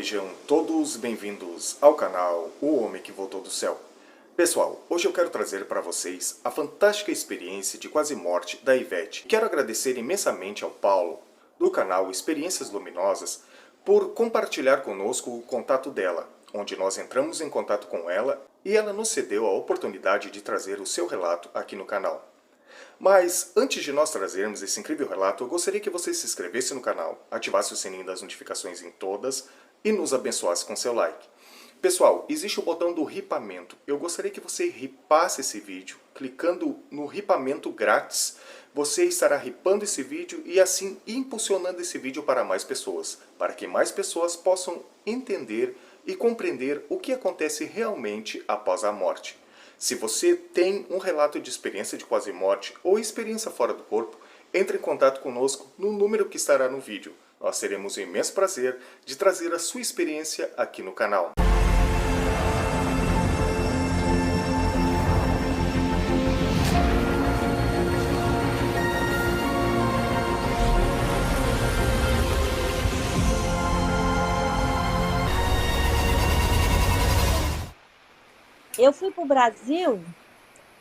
Sejam todos bem-vindos ao canal O Homem que Voltou do Céu. Pessoal, hoje eu quero trazer para vocês a fantástica experiência de quase morte da Ivete. Quero agradecer imensamente ao Paulo, do canal Experiências Luminosas, por compartilhar conosco o contato dela, onde nós entramos em contato com ela e ela nos cedeu a oportunidade de trazer o seu relato aqui no canal. Mas, antes de nós trazermos esse incrível relato, eu gostaria que você se inscrevesse no canal, ativasse o sininho das notificações em todas e nos abençoasse com seu like. Pessoal, existe o botão do ripamento. Eu gostaria que você ripasse esse vídeo. Clicando no ripamento grátis, você estará ripando esse vídeo e assim impulsionando esse vídeo para mais pessoas, para que mais pessoas possam entender e compreender o que acontece realmente após a morte. Se você tem um relato de experiência de quase morte ou experiência fora do corpo, entre em contato conosco no número que estará no vídeo. Nós teremos o imenso prazer de trazer a sua experiência aqui no canal. Eu fui para o Brasil,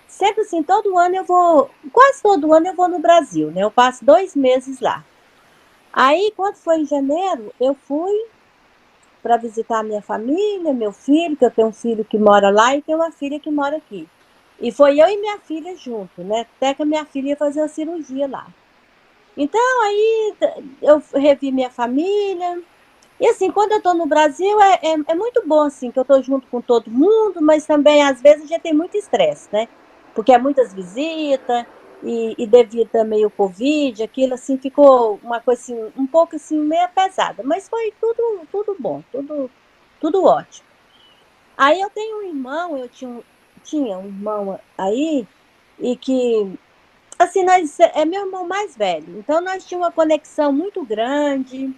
sempre assim, todo ano eu vou, quase todo ano eu vou no Brasil, né? Eu passo 2 meses lá. Aí, quando foi em janeiro, eu fui para visitar a minha família, meu filho, que eu tenho um filho que mora lá e tenho uma filha que mora aqui. E foi eu e minha filha junto, né? Até que a minha filha ia fazer uma cirurgia lá. Então, aí eu revi minha família. E assim, quando eu estou no Brasil, é muito bom, assim, que eu estou junto com todo mundo, mas também, às vezes, a gente tem muito estresse, né? Porque é muitas visitas, e devido também ao Covid, aquilo, assim, ficou uma coisa, assim, um pouco, assim, meio pesada. Mas foi tudo bom, tudo ótimo. Aí eu tenho um irmão, tinha um irmão aí, e que, assim, é meu irmão mais velho. Então, nós tínhamos uma conexão muito grande.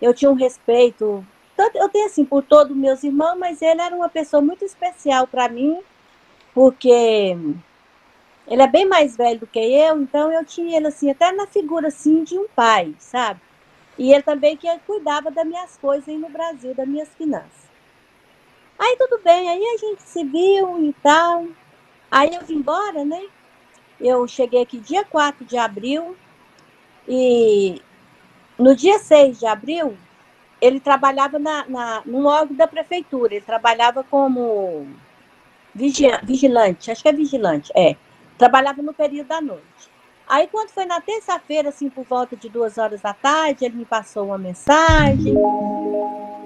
Eu tinha um respeito, tanto eu tenho assim por todos meus irmãos, mas ele era uma pessoa muito especial para mim, porque ele é bem mais velho do que eu, então eu tinha ele assim, até na figura assim de um pai, sabe? E ele também que cuidava das minhas coisas aí no Brasil, das minhas finanças. Aí tudo bem, aí a gente se viu e tal. Aí eu vim embora, né? Eu cheguei aqui dia 4 de abril e no dia 6 de abril ele trabalhava num órgão da prefeitura, ele trabalhava como vigilante, acho que é vigilante, trabalhava no período da noite. Aí, quando foi na terça-feira, assim, por volta de 2 horas da tarde, ele me passou uma mensagem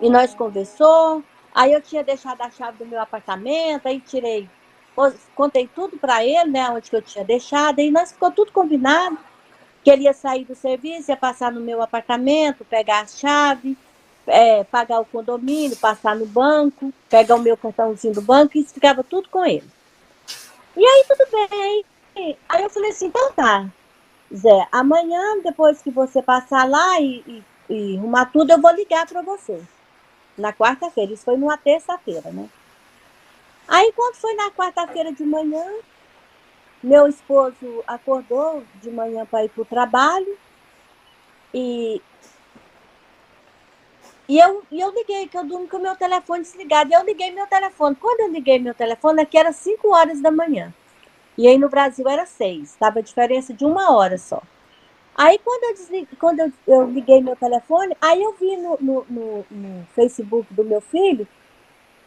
e nós conversou. Aí eu tinha deixado a chave do meu apartamento, aí contei tudo para ele, né, onde que eu tinha deixado, aí nós ficou tudo combinado, que ele ia sair do serviço, ia passar no meu apartamento, pegar a chave, pagar o condomínio, passar no banco, pegar o meu cartãozinho do banco, e isso ficava tudo com ele. E aí tudo bem, aí eu falei assim, então tá, Zé, amanhã, depois que você passar lá e arrumar tudo, eu vou ligar para você, na quarta-feira, isso foi numa terça-feira, né? Aí quando foi na quarta-feira de manhã, meu esposo acordou de manhã para ir para o trabalho, E eu liguei, que eu durmo com o meu telefone desligado. E eu liguei meu telefone. Quando eu liguei meu telefone, aqui era 5 horas da manhã. E aí no Brasil era 6. Estava a diferença de 1 hora só. Aí quando eu liguei meu telefone, aí eu vi no Facebook do meu filho,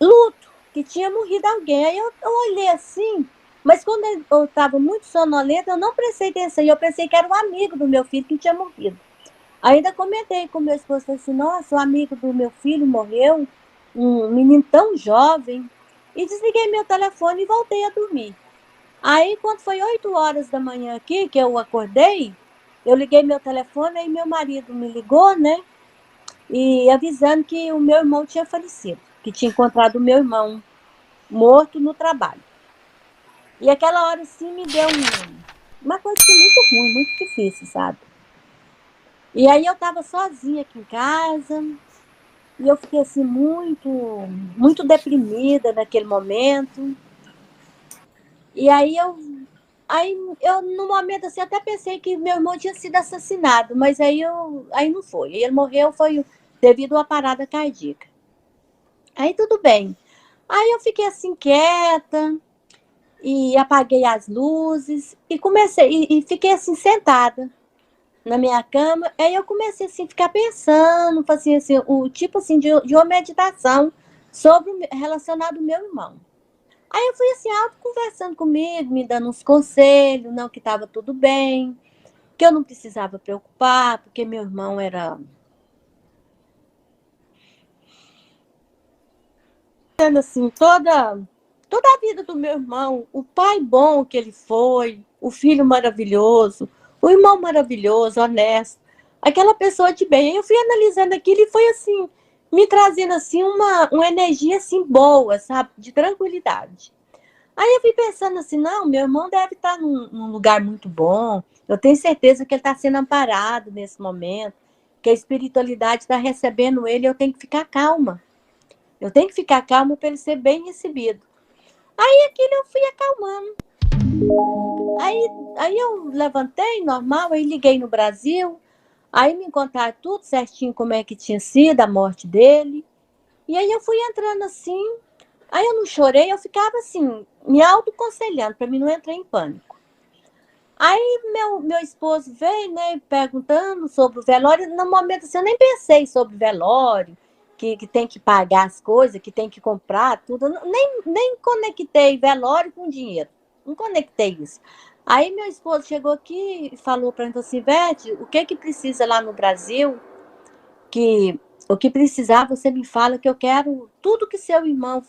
luto, que tinha morrido alguém. Aí eu olhei assim, mas quando eu estava muito sonolenta, eu não prestei atenção. E eu pensei que era um amigo do meu filho que tinha morrido. Ainda comentei com meu esposo, falei assim, nossa, o amigo do meu filho morreu, um menino tão jovem. E desliguei meu telefone e voltei a dormir. Aí, quando foi 8 horas da manhã aqui, que eu acordei, eu liguei meu telefone, aí meu marido me ligou, né? E avisando que o meu irmão tinha falecido, que tinha encontrado o meu irmão morto no trabalho. E aquela hora, assim, me deu uma coisa assim, muito ruim, muito difícil, sabe? E aí eu estava sozinha aqui em casa, e eu fiquei assim muito deprimida naquele momento. E aí eu no momento assim até pensei que meu irmão tinha sido assassinado, mas aí não foi. Ele morreu foi devido a uma parada cardíaca. Aí tudo bem. Aí eu fiquei assim quieta e apaguei as luzes e comecei e fiquei assim sentada na minha cama. Aí eu comecei assim a ficar pensando, fazia assim, o tipo assim de uma meditação sobre relacionado ao meu irmão. Aí eu fui assim, auto conversando comigo, me dando uns conselhos, não que estava tudo bem, que eu não precisava preocupar, porque meu irmão era sendo assim, toda a vida do meu irmão, o pai bom que ele foi, o filho maravilhoso, o irmão maravilhoso, honesto, aquela pessoa de bem. Aí eu fui analisando aquilo e foi assim, me trazendo assim uma energia assim boa, sabe, de tranquilidade. Aí eu fui pensando assim, não, meu irmão deve estar num lugar muito bom. Eu tenho certeza que ele está sendo amparado nesse momento, que a espiritualidade está recebendo ele, eu tenho que ficar calma. Eu tenho que ficar calma para ele ser bem recebido. Aí aquilo eu fui acalmando. Aí eu levantei, normal, aí liguei no Brasil, aí me contaram tudo certinho como é que tinha sido a morte dele. E aí eu fui entrando assim, aí eu não chorei, eu ficava assim, me autoconselhando para mim não entrar em pânico. Aí meu esposo veio, né, perguntando sobre o velório. No momento assim, eu nem pensei sobre velório, que tem que pagar as coisas, que tem que comprar tudo. Nem conectei velório com dinheiro. Não conectei isso. Aí meu esposo chegou aqui e falou para mim assim, Vete, o que precisa lá no Brasil? Que o que precisar, você me fala que eu quero tudo que seu irmão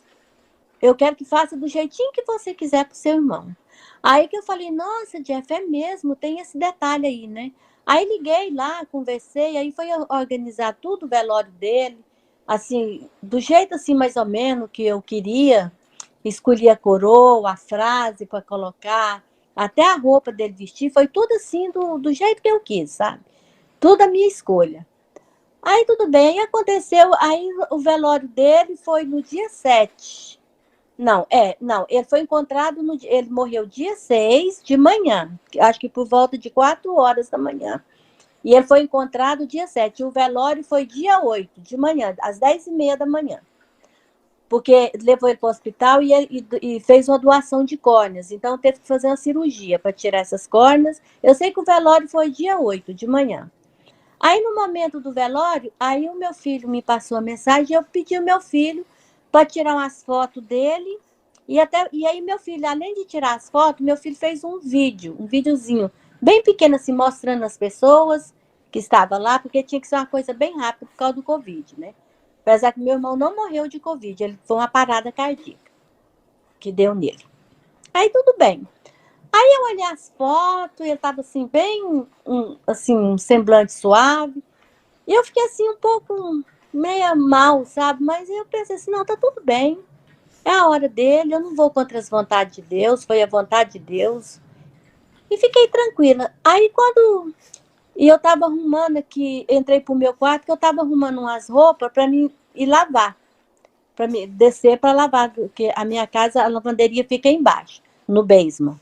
eu quero que faça do jeitinho que você quiser pro seu irmão. Aí que eu falei, nossa, Jeff, é mesmo, tem esse detalhe aí, né? Aí liguei lá, conversei, aí foi organizar tudo o velório dele, assim, do jeito assim mais ou menos que eu queria. Escolhi a coroa, a frase para colocar, até a roupa dele vestir, foi tudo assim do jeito que eu quis, sabe? Tudo a minha escolha. Aí tudo bem, aconteceu, aí o velório dele foi no dia 7. Não, ele foi encontrado ele morreu dia 6 de manhã, acho que por volta de 4 horas da manhã. E ele foi encontrado dia 7. O velório foi dia 8 de manhã, às 10h30 da manhã. Porque levou ele para o hospital e fez uma doação de córneas. Então teve que fazer uma cirurgia para tirar essas córneas. Eu sei que o velório foi dia 8 de manhã. Aí no momento do velório, aí o meu filho me passou a mensagem, eu pedi ao meu filho para tirar umas fotos dele. E aí meu filho, além de tirar as fotos, meu filho fez um videozinho bem pequeno assim, mostrando as pessoas que estavam lá, porque tinha que ser uma coisa bem rápida por causa do Covid, né? Apesar que meu irmão não morreu de Covid, ele foi uma parada cardíaca que deu nele. Aí tudo bem. Aí eu olhei as fotos, ele estava assim, bem, assim, um semblante suave. E eu fiquei assim, um pouco meia mal, sabe? Mas eu pensei assim, não, tá tudo bem. É a hora dele, eu não vou contra as vontades de Deus, foi a vontade de Deus. E fiquei tranquila. Aí quando. E eu tava arrumando aqui, entrei pro meu quarto, que eu tava arrumando umas roupas para mim ir lavar. Para mim descer para lavar, porque a minha casa, a lavanderia fica embaixo, no basement.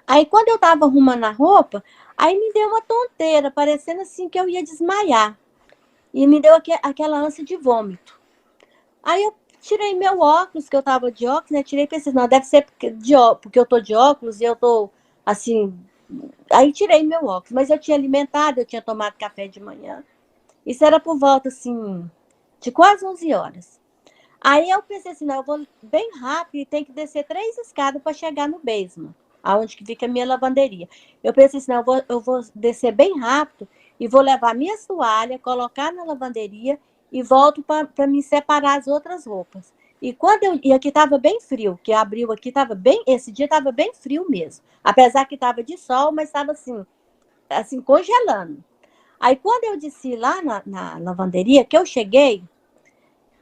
Aí quando eu tava arrumando a roupa, aí me deu uma tonteira, parecendo assim que eu ia desmaiar. E me deu aquela ânsia de vômito. Aí eu tirei meu óculos, que eu tava de óculos, né? Tirei e pensei, não, deve ser porque eu tô de óculos e eu tô assim. Aí tirei meu óculos, mas eu tinha alimentado, eu tinha tomado café de manhã. Isso era por volta, assim, de quase 11 horas. Aí eu pensei assim, não, eu vou bem rápido e tem que descer 3 escadas para chegar no basement, aonde que fica a minha lavanderia. Eu pensei assim, não, eu vou descer bem rápido e vou levar minha toalha, colocar na lavanderia e volto para me separar as outras roupas. E aqui estava bem frio, que abriu aqui estava bem, esse dia estava bem frio mesmo. Apesar que estava de sol, mas estava assim congelando. Aí quando eu desci lá na lavanderia, que eu cheguei,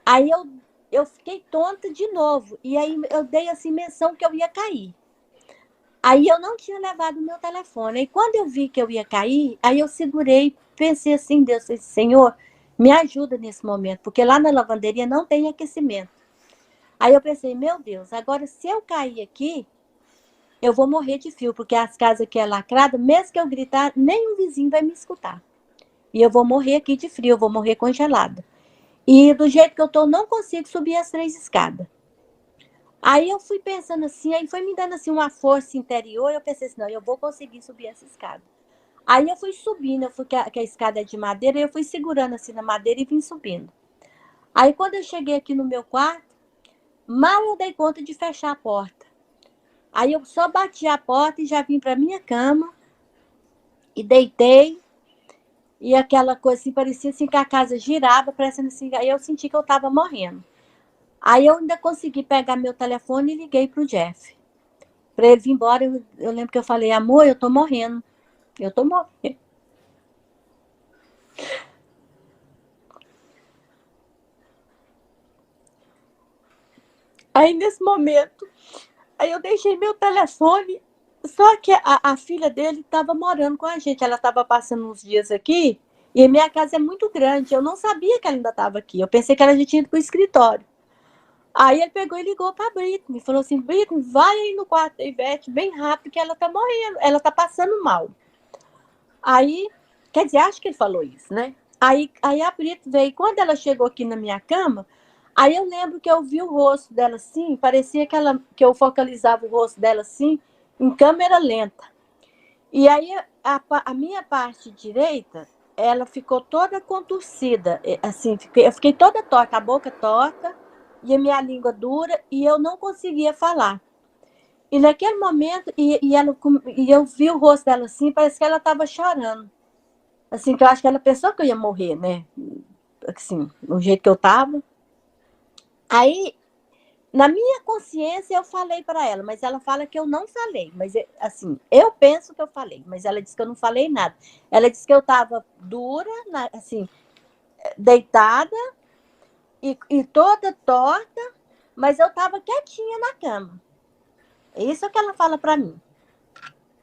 aí eu fiquei tonta de novo. E aí eu dei assim menção que eu ia cair. Aí eu não tinha levado o meu telefone. Aí quando eu vi que eu ia cair, aí eu segurei, pensei assim, Deus, Senhor, me ajuda nesse momento, porque lá na lavanderia não tem aquecimento. Aí eu pensei, meu Deus, agora se eu cair aqui, eu vou morrer de frio, porque as casas aqui é lacrada, mesmo que eu gritar, nem um vizinho vai me escutar. E eu vou morrer aqui de frio, eu vou morrer congelada. E do jeito que eu tô, não consigo subir as 3 escadas. Aí eu fui pensando assim, aí foi me dando assim uma força interior, eu pensei assim, não, eu vou conseguir subir essa escada. Aí eu fui subindo, que a escada é de madeira, eu fui segurando assim na madeira e vim subindo. Aí quando eu cheguei aqui no meu quarto, mal eu dei conta de fechar a porta. Aí eu só bati a porta e já vim para minha cama e deitei. E aquela coisa assim, parecia assim que a casa girava, parecendo assim, aí eu senti que eu estava morrendo. Aí eu ainda consegui pegar meu telefone e liguei pro Jeff. Para ele vir embora, eu lembro que eu falei, amor, eu tô morrendo. Eu tô morrendo. Aí nesse momento, aí eu deixei meu telefone, só que a filha dele estava morando com a gente. Ela estava passando uns dias aqui, e minha casa é muito grande. Eu não sabia que ela ainda estava aqui. Eu pensei que ela já tinha ido para o escritório. Aí ele pegou e ligou para a Britney. Falou assim, Britney, vai aí no quarto da Ivete bem rápido que ela tá morrendo. Ela tá passando mal. Aí, quer dizer, acho que ele falou isso, né? Aí a Britney veio. Quando ela chegou aqui na minha cama, aí eu lembro que eu vi o rosto dela assim, parecia que eu focalizava o rosto dela assim, em câmera lenta. E aí a minha parte direita, ela ficou toda contorcida, assim, eu fiquei toda torta, a boca torta, e a minha língua dura, e eu não conseguia falar. E naquele momento, e eu vi o rosto dela assim, parece que ela estava chorando. Assim, que eu acho que ela pensou que eu ia morrer, né? Assim, do jeito que eu estava. Aí, na minha consciência, eu falei para ela, mas ela fala que eu não falei. Mas, assim, eu penso que eu falei, mas ela disse que eu não falei nada. Ela disse que eu estava dura, assim, deitada e toda torta, mas eu estava quietinha na cama. É isso que ela fala para mim.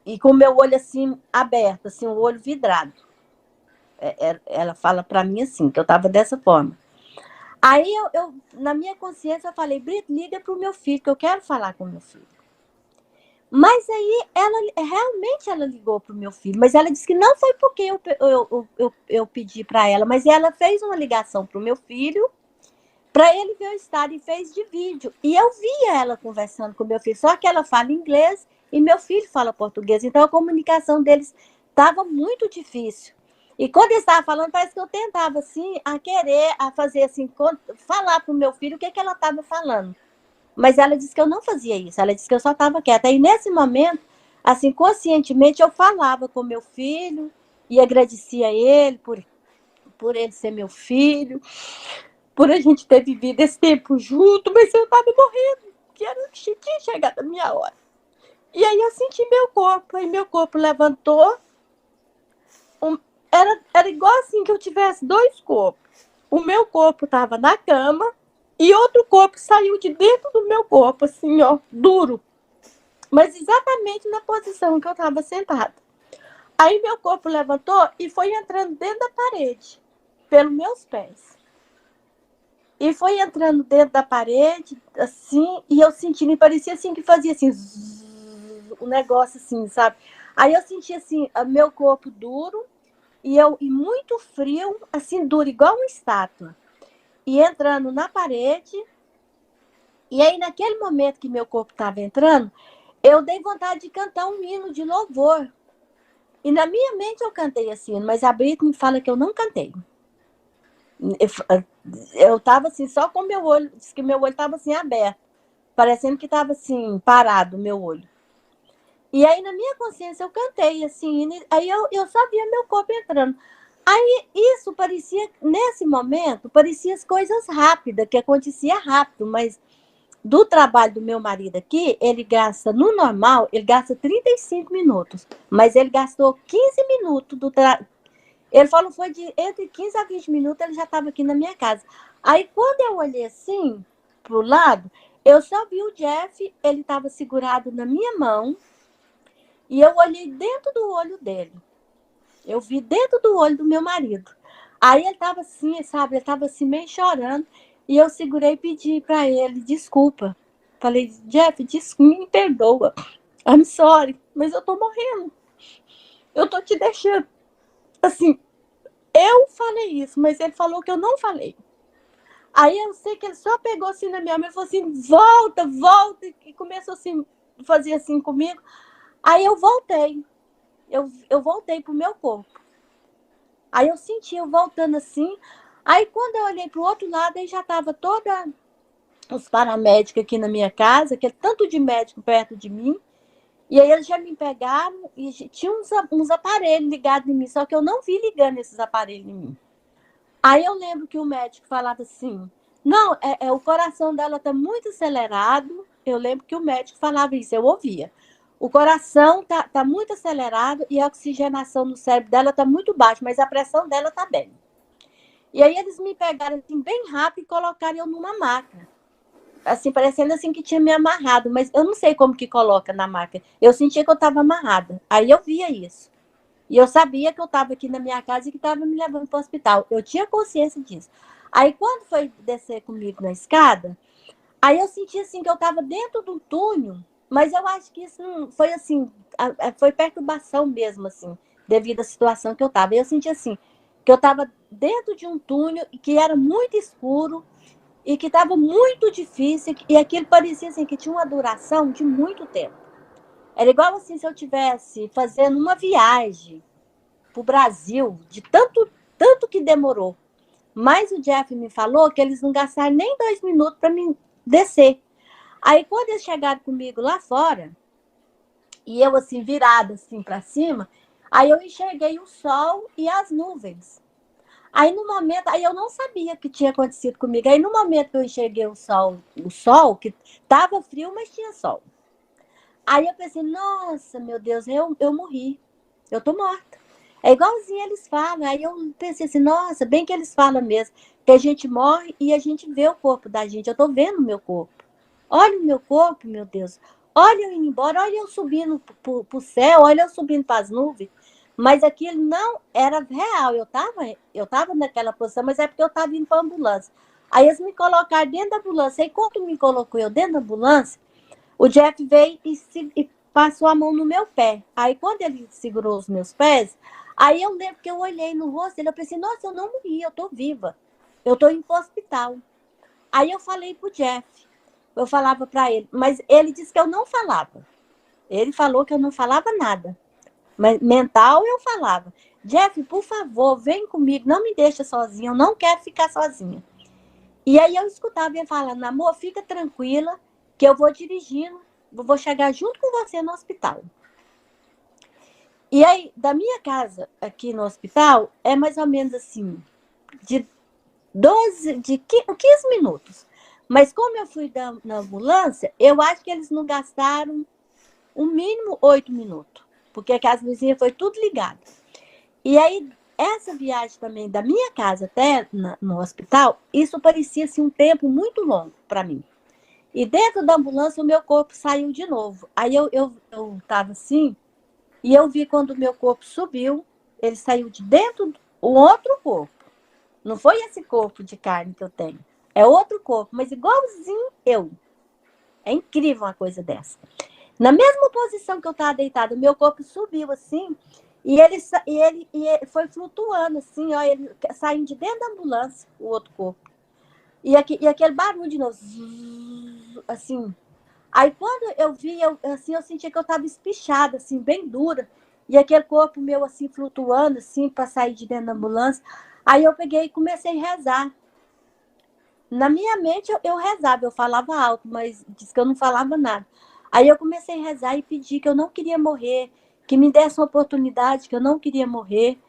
E com o meu olho, assim, aberto, assim, o olho vidrado. Ela fala para mim assim, que eu estava dessa forma. Aí, na minha consciência, eu falei, Brito, liga para o meu filho, que eu quero falar com o meu filho. Mas aí, realmente ela ligou para o meu filho, mas ela disse que não foi porque eu pedi para ela, mas ela fez uma ligação para o meu filho, para ele ver o estado, e fez de vídeo. E eu via ela conversando com o meu filho, só que ela fala inglês e meu filho fala português, então a comunicação deles estava muito difícil. E quando ele estava falando, parece que eu tentava, assim, a fazer, assim, falar para o meu filho o que ela estava falando. Mas ela disse que eu não fazia isso, ela disse que eu só estava quieta. E nesse momento, assim, conscientemente, eu falava com meu filho e agradecia a ele por ele ser meu filho, por a gente ter vivido esse tempo junto, mas eu estava morrendo, que tinha chegado a minha hora. E aí eu senti meu corpo, aí meu corpo levantou, era igual assim que eu tivesse 2 corpos. O meu corpo estava na cama e outro corpo saiu de dentro do meu corpo, assim, ó, duro. Mas exatamente na posição que eu estava sentada. Aí meu corpo levantou e foi entrando dentro da parede, pelos meus pés. E foi entrando dentro da parede, assim, e eu sentindo, parecia assim que fazia assim, um negócio assim, sabe? Aí eu senti assim, meu corpo duro, e muito frio, assim, duro, igual uma estátua. E entrando na parede, e aí naquele momento que meu corpo estava entrando, eu dei vontade de cantar um hino de louvor. E na minha mente eu cantei assim, mas a Britney fala que eu não cantei. Eu estava assim, só com meu olho, diz que meu olho estava assim aberto, parecendo que estava assim, parado o meu olho. E aí na minha consciência eu cantei assim, aí eu só via meu corpo entrando. Aí isso parecia, nesse momento, parecia as coisas rápidas, que acontecia rápido, mas do trabalho do meu marido aqui, ele gasta, no normal, ele gasta 35 minutos, mas ele gastou 15 minutos do trabalho. Ele falou foi de entre 15 a 20 minutos, ele já estava aqui na minha casa. Aí quando eu olhei assim, pro lado, eu só vi o Jeff, ele estava segurado na minha mão, e eu olhei dentro do olho dele. Eu vi dentro do olho do meu marido. Aí ele estava assim, sabe, ele estava assim meio chorando, e eu segurei e pedi para ele desculpa. Falei, Jeff, me perdoa. I'm sorry, mas eu tô morrendo. Eu tô te deixando. Assim, eu falei isso, mas ele falou que eu não falei. Aí eu sei que ele só pegou assim na minha mão e falou assim, volta, volta, e começou assim, fazer assim comigo. Aí eu voltei, eu voltei pro meu corpo. Aí eu senti eu voltando assim. Aí quando eu olhei pro outro lado, aí já tava toda os paramédicos aqui na minha casa, que é tanto de médico perto de mim. E aí eles já me pegaram e tinha uns aparelhos ligados em mim, só que eu não vi ligando esses aparelhos em mim. Aí eu lembro que o médico falava assim, não, o coração dela está muito acelerado. Eu lembro que o médico falava isso, eu ouvia. O coração tá muito acelerado e a oxigenação no cérebro dela está muito baixa, mas a pressão dela está bem. E aí eles me pegaram assim, bem rápido e colocaram eu numa maca. Assim, parecendo assim que tinha me amarrado, mas eu não sei como que coloca na maca. Eu sentia que eu estava amarrada. Aí eu via isso. E eu sabia que eu estava aqui na minha casa e que estava me levando para o hospital. Eu tinha consciência disso. Aí, quando foi descer comigo na escada, aí eu senti assim que eu estava dentro do túnel, mas eu acho que isso não foi assim, foi perturbação mesmo, assim, devido à situação que eu estava. Eu senti assim, que eu estava dentro de um túnel que era muito escuro e que estava muito difícil, e aquilo parecia assim que tinha uma duração de muito tempo. Era igual assim se eu tivesse fazendo uma viagem para o Brasil, de tanto que demorou. Mas o Jeff me falou que eles não gastaram nem 2 minutos para me descer. Aí, quando eles chegaram comigo lá fora, e eu assim, virada assim para cima, aí eu enxerguei o sol e as nuvens. Aí, no momento, aí eu não sabia o que tinha acontecido comigo. Aí, no momento que eu enxerguei o sol que estava frio, mas tinha sol. Aí eu pensei, nossa, meu Deus, eu morri. Eu tô morta. É igualzinho eles falam. Aí eu pensei assim, nossa, bem que eles falam mesmo, que a gente morre e a gente vê o corpo da gente. Eu tô vendo o meu corpo. Olha o meu corpo, meu Deus. Olha eu indo embora, olha eu subindo pro céu, olha eu subindo para as nuvens. Mas aquilo não era real. Eu tava naquela posição, mas é porque eu tava indo para a ambulância. Aí eles me colocaram dentro da ambulância. Aí quando me colocou eu dentro da ambulância, o Jeff veio e passou a mão no meu pé. Aí, quando ele segurou os meus pés, aí eu lembro que eu olhei no rosto dele, eu pensei, nossa, eu não morri, eu tô viva. Eu tô indo pro hospital. Aí eu falei pro Jeff, eu falava para ele, mas ele disse que eu não falava. Ele falou que eu não falava nada. Mas mental eu falava. Jeff, por favor, vem comigo, não me deixa sozinha, eu não quero ficar sozinha. E aí eu escutava ele falando, amor, fica tranquila, que eu vou dirigindo, vou chegar junto com você no hospital. E aí, da minha casa aqui no hospital, é mais ou menos assim, de 15 minutos. Mas como eu fui na ambulância, eu acho que eles não gastaram o mínimo 8 minutos, porque as luzinhas foi tudo ligado. E aí, essa viagem também da minha casa até no hospital, isso parecia assim, um tempo muito longo para mim. E dentro da ambulância, o meu corpo saiu de novo. Aí eu tava assim, e eu vi quando o meu corpo subiu, ele saiu de dentro do outro corpo. Não foi esse corpo de carne que eu tenho. É outro corpo, mas igualzinho eu. É incrível uma coisa dessa. Na mesma posição que eu estava deitada, o meu corpo subiu assim, e ele foi flutuando assim, ó, ele saindo de dentro da ambulância, o outro corpo. E aquele barulho de novo, assim. Aí quando eu vi, eu sentia que eu estava espichada, assim, bem dura. E aquele corpo meu, assim, flutuando, assim, para sair de dentro da ambulância. Aí eu peguei e comecei a rezar. Na minha mente eu rezava, eu falava alto, mas disse que eu não falava nada. Aí eu comecei a rezar e pedir que eu não queria morrer, que me desse uma oportunidade, que eu não queria morrer,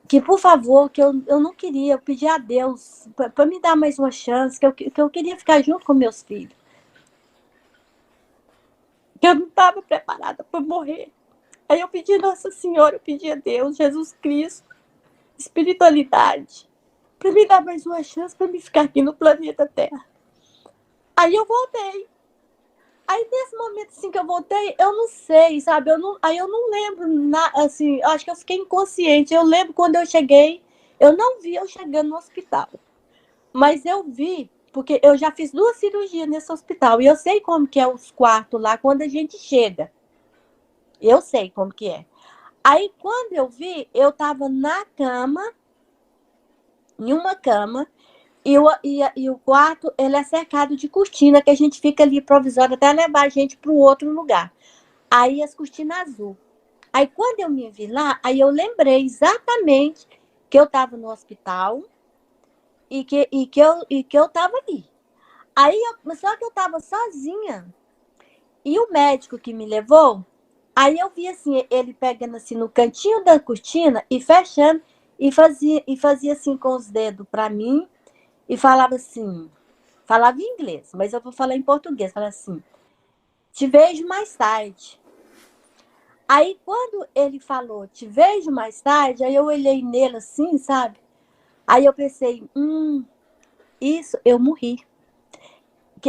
que por favor, que eu não queria, eu pedi a Deus para me dar mais uma chance, que eu queria ficar junto com meus filhos. Que eu não estava preparada para morrer. Aí eu pedi Nossa Senhora, eu pedi a Deus, Jesus Cristo, espiritualidade, para me dar mais uma chance para me ficar aqui no planeta Terra. Aí eu voltei. Aí nesse momento assim que eu voltei, eu não sei, sabe? Aí eu não lembro, assim, acho que eu fiquei inconsciente. Eu lembro quando eu cheguei, eu não vi eu chegando no hospital. Mas eu vi, porque eu já fiz 2 cirurgias nesse hospital. E eu sei como que é os quartos lá quando a gente chega. Eu sei como que é. Aí, quando eu vi, eu estava na cama, em uma cama, E o quarto, ele é cercado de cortina, que a gente fica ali provisório até levar a gente para o outro lugar. Aí as cortinas azul. Aí quando eu me vi lá, aí eu lembrei exatamente que eu estava no hospital e que eu estava ali. Só que eu estava sozinha. E o médico que me levou, aí eu vi assim, ele pegando assim no cantinho da cortina e fechando e fazia assim com os dedos para mim e falava assim, falava em inglês, mas eu vou falar em português, falava assim: "Te vejo mais tarde". Aí quando ele falou: "Te vejo mais tarde", aí eu olhei nele assim, sabe? Aí eu pensei: isso, eu morri".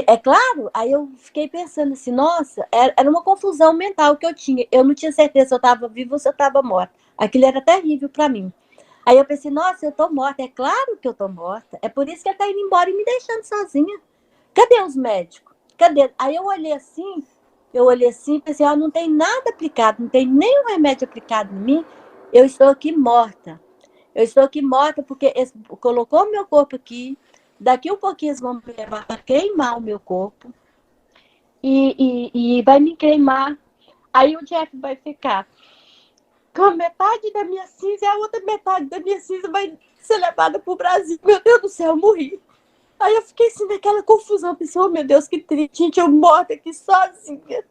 É claro, aí eu fiquei pensando assim, nossa, era uma confusão mental que eu tinha. Eu não tinha certeza se eu estava viva ou se eu estava morta. Aquilo era terrível para mim. Aí eu pensei, nossa, eu tô morta. É claro que eu tô morta. É por isso que ele tá indo embora e me deixando sozinha. Cadê os médicos? Cadê? Aí eu olhei assim e pensei, não tem nada aplicado, não tem nenhum remédio aplicado em mim. Eu estou aqui morta. Eu estou aqui morta porque colocou meu corpo aqui. Daqui um pouquinho eles vão me levar para queimar o meu corpo. E vai me queimar. Aí o Jeff vai ficar com metade da minha cinza e a outra metade da minha cinza vai ser levada para o Brasil. Meu Deus do céu, eu morri. Aí eu fiquei assim naquela confusão. Pensei, oh meu Deus, que triste. Gente, eu morta aqui sozinha.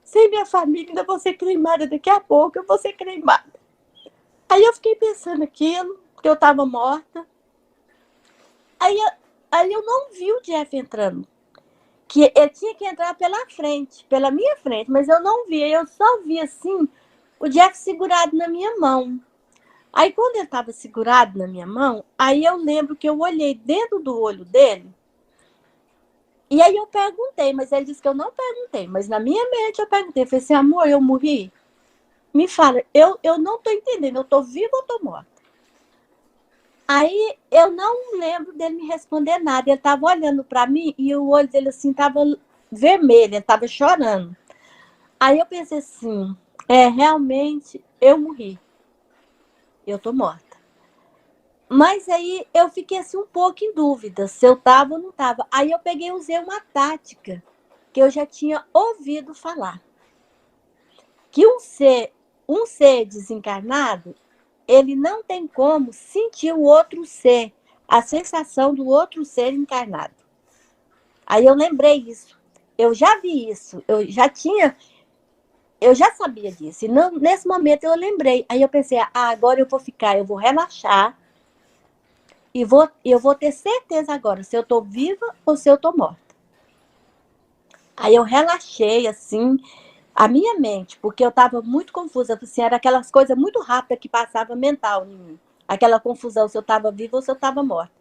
Sem minha família, ainda vou ser cremada daqui a pouco. Eu vou ser cremada. Aí eu fiquei pensando aquilo, que eu estava morta. Aí, aí eu não vi o Jeff entrando. Que ele tinha que entrar pela frente, pela minha frente, mas eu não vi. Eu só vi assim o Jeff segurado na minha mão. Aí quando ele estava segurado na minha mão, aí eu lembro que eu olhei dentro do olho dele. E aí eu perguntei, mas ele disse que eu não perguntei. Mas na minha mente eu perguntei, falei assim, amor, eu morri? Me fala, eu não tô entendendo, eu tô viva ou tô morta? Aí eu não lembro dele me responder nada. Ele tava olhando para mim e o olho dele assim tava vermelho, ele tava chorando. Aí eu pensei assim, realmente eu morri. Eu tô morta. Mas aí eu fiquei assim um pouco em dúvida se eu tava ou não tava. Aí eu peguei e usei uma tática que eu já tinha ouvido falar. Que um ser desencarnado, ele não tem como sentir o outro ser, a sensação do outro ser encarnado. Aí eu lembrei isso. Eu já vi isso, eu já sabia disso. E nesse momento eu lembrei. Aí eu pensei, agora eu vou relaxar e eu vou ter certeza agora se eu tô viva ou se eu tô morta. Aí eu relaxei, assim, a minha mente, porque eu estava muito confusa, assim, era aquelas coisas muito rápidas que passava mental em mim. Aquela confusão se eu estava viva ou se eu estava morta.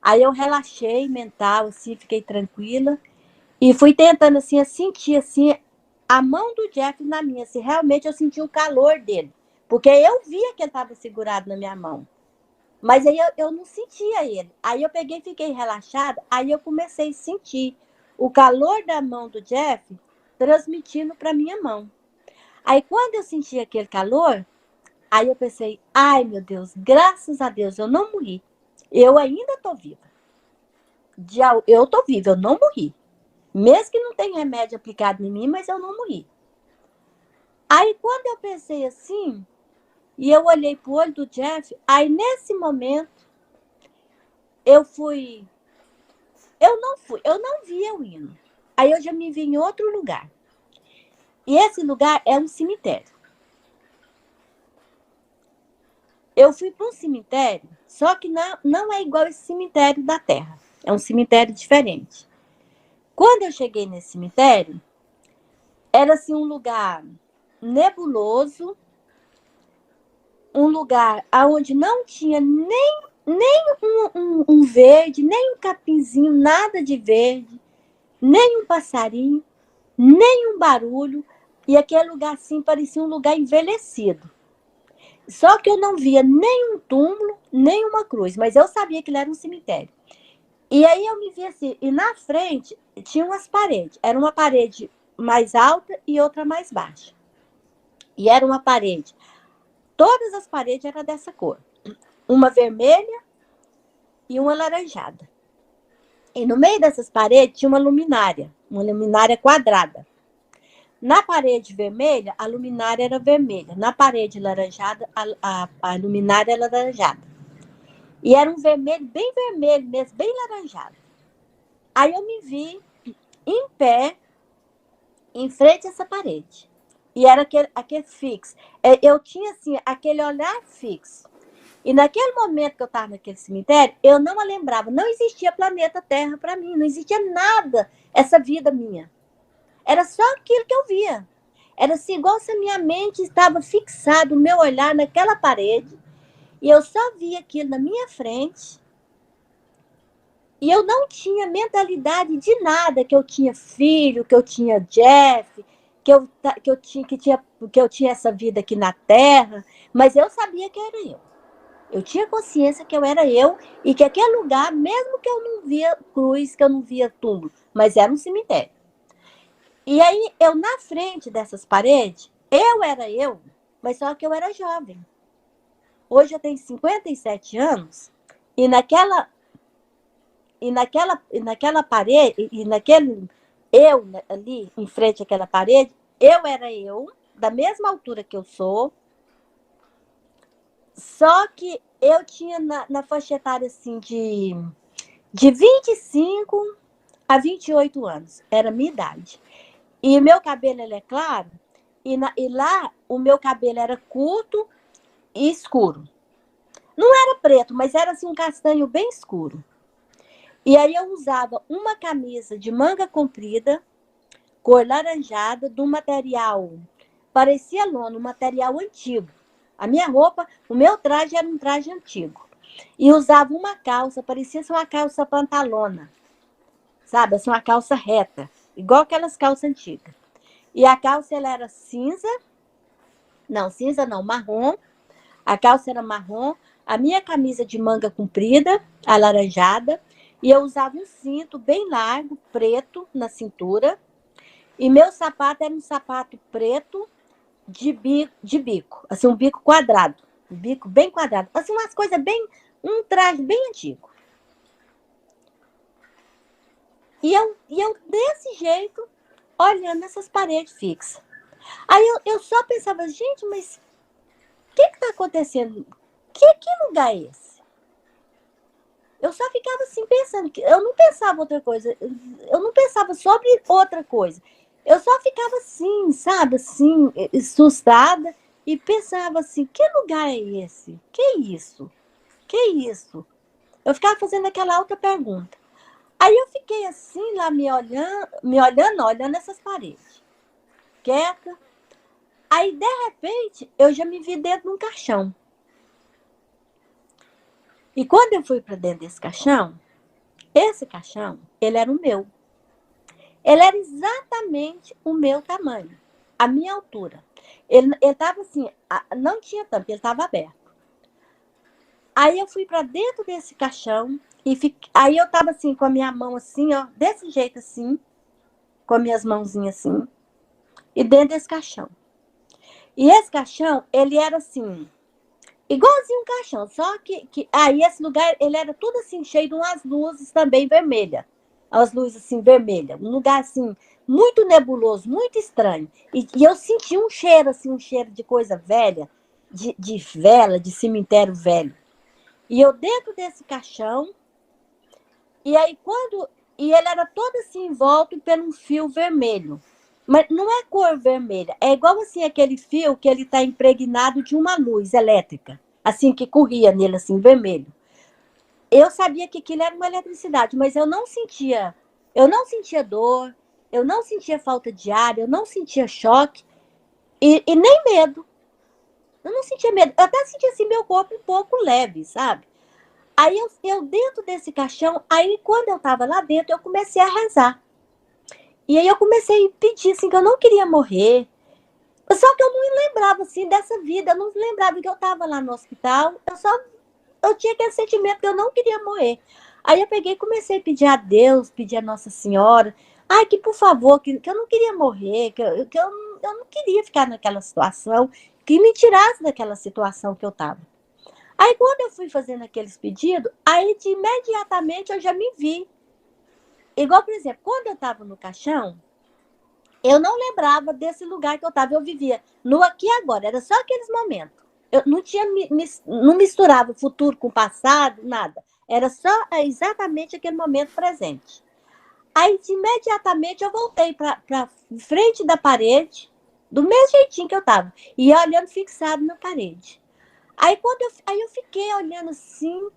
Aí eu relaxei mental, assim, fiquei tranquila e fui tentando, assim, sentir, assim, a mão do Jeff na minha, se realmente eu senti o calor dele. Porque eu via que ele estava segurado na minha mão. Mas aí eu não sentia ele. Aí eu peguei e fiquei relaxada, aí eu comecei a sentir o calor da mão do Jeff transmitindo para minha mão. Aí quando eu senti aquele calor, aí eu pensei, ai meu Deus, graças a Deus eu não morri. Eu ainda tô viva. Eu tô viva, eu não morri. Mesmo que não tenha remédio aplicado em mim, mas eu não morri. Aí quando eu pensei assim, e eu olhei pro olho do Jeff, aí nesse momento eu fui. Eu não vi eu indo. Aí eu já me vi em outro lugar. E esse lugar é um cemitério. Eu fui para um cemitério, só que não é igual esse cemitério da Terra. É um cemitério diferente. Quando eu cheguei nesse cemitério, era assim um lugar nebuloso, um lugar onde não tinha nem um verde, nem um capinzinho, nada de verde, nem um passarinho, nem um barulho. E aquele lugar assim parecia um lugar envelhecido. Só que eu não via nem um túmulo, nem uma cruz, mas eu sabia que ele era um cemitério. E aí eu me vi assim, e na frente tinha umas paredes. Era uma parede mais alta e outra mais baixa. E era uma parede. Todas as paredes eram dessa cor. Uma vermelha e uma alaranjada. E no meio dessas paredes tinha uma luminária quadrada. Na parede vermelha, a luminária era vermelha. Na parede laranjada, a luminária era laranjada. E era um vermelho, bem vermelho mesmo, bem laranjado. Aí eu me vi em pé, em frente a essa parede. E era aquele fixo. Eu tinha, assim, aquele olhar fixo. E naquele momento que eu estava naquele cemitério, eu não a lembrava. Não existia planeta Terra para mim, não existia nada, essa vida minha. Era só aquilo que eu via. Era assim, igual se a minha mente estava fixada, o meu olhar naquela parede, e eu só via aquilo na minha frente, e eu não tinha mentalidade de nada, que eu tinha filho, que eu tinha Jeff, que eu tinha essa vida aqui na Terra, mas eu sabia que era eu. Eu tinha consciência que eu era eu e que aquele lugar, mesmo que eu não via cruz, que eu não via túmulo, mas era um cemitério. E aí, eu na frente dessas paredes, eu era eu, mas só que eu era jovem. Hoje eu tenho 57 anos e naquela parede, e naquele eu ali em frente àquela parede, eu era eu, da mesma altura que eu sou, só que eu tinha na faixa etária assim de 25 a 28 anos, era a minha idade. E o meu cabelo ele é claro, e lá o meu cabelo era curto e escuro. Não era preto, mas era assim um castanho bem escuro. E aí eu usava uma camisa de manga comprida, cor laranjada, do material, parecia lona, um material antigo. A minha roupa, o meu traje era um traje antigo. E usava uma calça, parecia ser uma calça pantalona, sabe? Assim, uma calça reta, igual aquelas calças antigas. E a calça ela era cinza não, marrom. A calça era marrom, a minha camisa de manga comprida, alaranjada, e eu usava um cinto bem largo, preto, na cintura, e meu sapato era um sapato preto de bico, assim, um bico quadrado, um bico bem quadrado, assim, umas coisas bem, um traje bem antigo. E eu desse jeito, olhando essas paredes fixas. Aí eu só pensava, gente, mas o que está acontecendo? Que lugar é esse? Eu só ficava assim pensando, que eu não pensava outra coisa, eu não pensava sobre outra coisa. Eu só ficava assim, sabe, assim, assustada e pensava assim, que lugar é esse? Que isso? Que isso? Eu ficava fazendo aquela outra pergunta. Aí eu fiquei assim lá olhando essas paredes, quieta. Aí de repente eu já me vi dentro de um caixão. E quando eu fui para dentro desse caixão, esse caixão, ele era o meu. Ele era exatamente o meu tamanho, a minha altura. Ele estava assim, não tinha tampa, ele estava aberto. Aí eu fui para dentro desse caixão aí eu estava assim, com a minha mão assim, ó, desse jeito assim, com as minhas mãozinhas assim, e dentro desse caixão. E esse caixão, ele era assim, igualzinho um caixão, só que aí esse lugar, ele era tudo assim, cheio de umas luzes também vermelhas. As luzes assim, vermelhas. Um lugar assim, muito nebuloso, muito estranho. E eu senti um cheiro, assim, um cheiro de coisa velha, de vela, de cemitério velho. E eu dentro desse caixão, e aí e ele era todo assim, envolto por um fio vermelho. Mas não é cor vermelha, é igual assim aquele fio que ele está impregnado de uma luz elétrica, assim que corria nele, assim, vermelho. Eu sabia que aquilo era uma eletricidade, mas eu não sentia dor, eu não sentia falta de ar, eu não sentia choque e nem medo. Eu não sentia medo, eu até sentia assim meu corpo um pouco leve, sabe? Aí eu dentro desse caixão, aí quando eu estava lá dentro, eu comecei a rezar. E aí eu comecei a pedir assim que eu não queria morrer. Só que eu não lembrava assim dessa vida, eu não lembrava que eu estava lá no hospital. Eu tinha aquele sentimento que eu não queria morrer. Aí eu peguei e comecei a pedir a Deus, pedir a Nossa Senhora, ai, que por favor, que eu não queria morrer, eu não queria ficar naquela situação, que me tirasse daquela situação que eu estava. Aí quando eu fui fazendo aqueles pedidos, aí de imediatamente eu já me vi. Igual, por exemplo, quando eu estava no caixão, eu não lembrava desse lugar que eu estava. Eu vivia no aqui e agora. Era só aqueles momentos. Eu não tinha, não misturava o futuro com o passado, nada. Era só exatamente aquele momento presente. Aí, imediatamente, eu voltei para frente da parede, do mesmo jeitinho que eu estava, e olhando fixado na parede. Aí, aí eu fiquei olhando assim,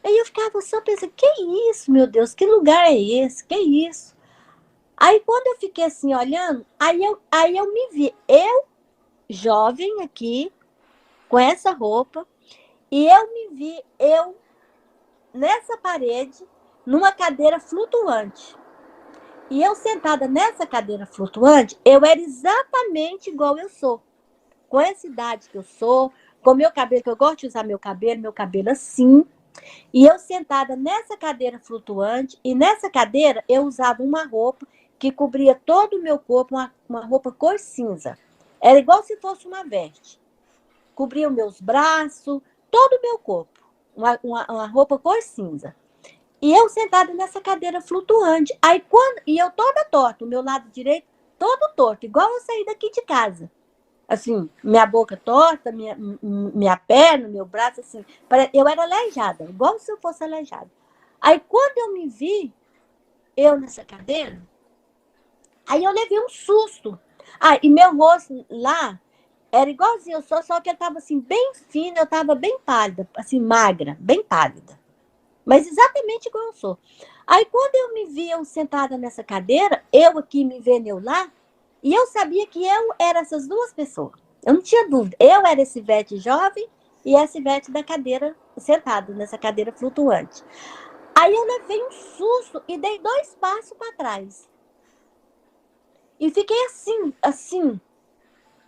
aí eu ficava só pensando, que isso, meu Deus, que lugar é esse? Que isso? Aí, quando eu fiquei assim, olhando, aí eu me vi, eu, jovem aqui, com essa roupa, e eu me vi, eu, nessa parede, numa cadeira flutuante. E eu sentada nessa cadeira flutuante, eu era exatamente igual eu sou. Com essa idade que eu sou, com meu cabelo, que eu gosto de usar meu cabelo assim. E eu sentada nessa cadeira flutuante, e nessa cadeira eu usava uma roupa que cobria todo o meu corpo, uma roupa cor cinza. Era igual se fosse uma veste. Cobria os meus braços, todo o meu corpo. Uma roupa cor cinza. E eu sentada nessa cadeira flutuante. Aí e eu toda torta, o meu lado direito todo torto, igual eu saí daqui de casa. Assim, minha boca torta, minha perna, meu braço, assim. Eu era aleijada, igual se eu fosse aleijada. Aí quando eu me vi, eu nessa cadeira, aí eu levei um susto. Ah, e meu rosto lá era igualzinho eu sou, só que eu tava assim, bem fina, eu tava bem pálida, assim, magra, bem pálida. Mas exatamente igual eu sou. Aí, quando eu me vi eu sentada nessa cadeira, eu aqui me vendo eu lá, e eu sabia que eu era essas duas pessoas. Eu não tinha dúvida. Eu era esse Ivete jovem e essa Ivete da cadeira, sentada nessa cadeira flutuante. Aí eu levei um susto e dei 2 passos para trás. E fiquei assim, assim.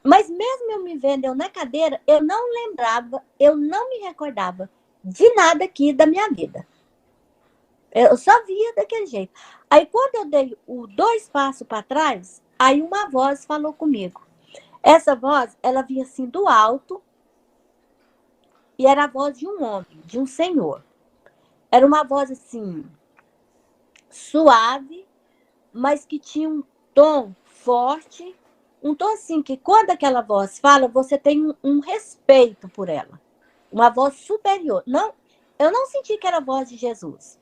Mas mesmo eu me vendo eu na cadeira, eu não lembrava, eu não me recordava de nada aqui da minha vida. Eu só via daquele jeito. Aí, quando eu dei os 2 passos para trás, aí uma voz falou comigo. Essa voz, ela vinha assim do alto, e era a voz de um homem, de um senhor. Era uma voz assim, suave, mas que tinha um tom forte, um tom assim, que quando aquela voz fala, você tem um respeito por ela. Uma voz superior. Não, eu não senti que era a voz de Jesus.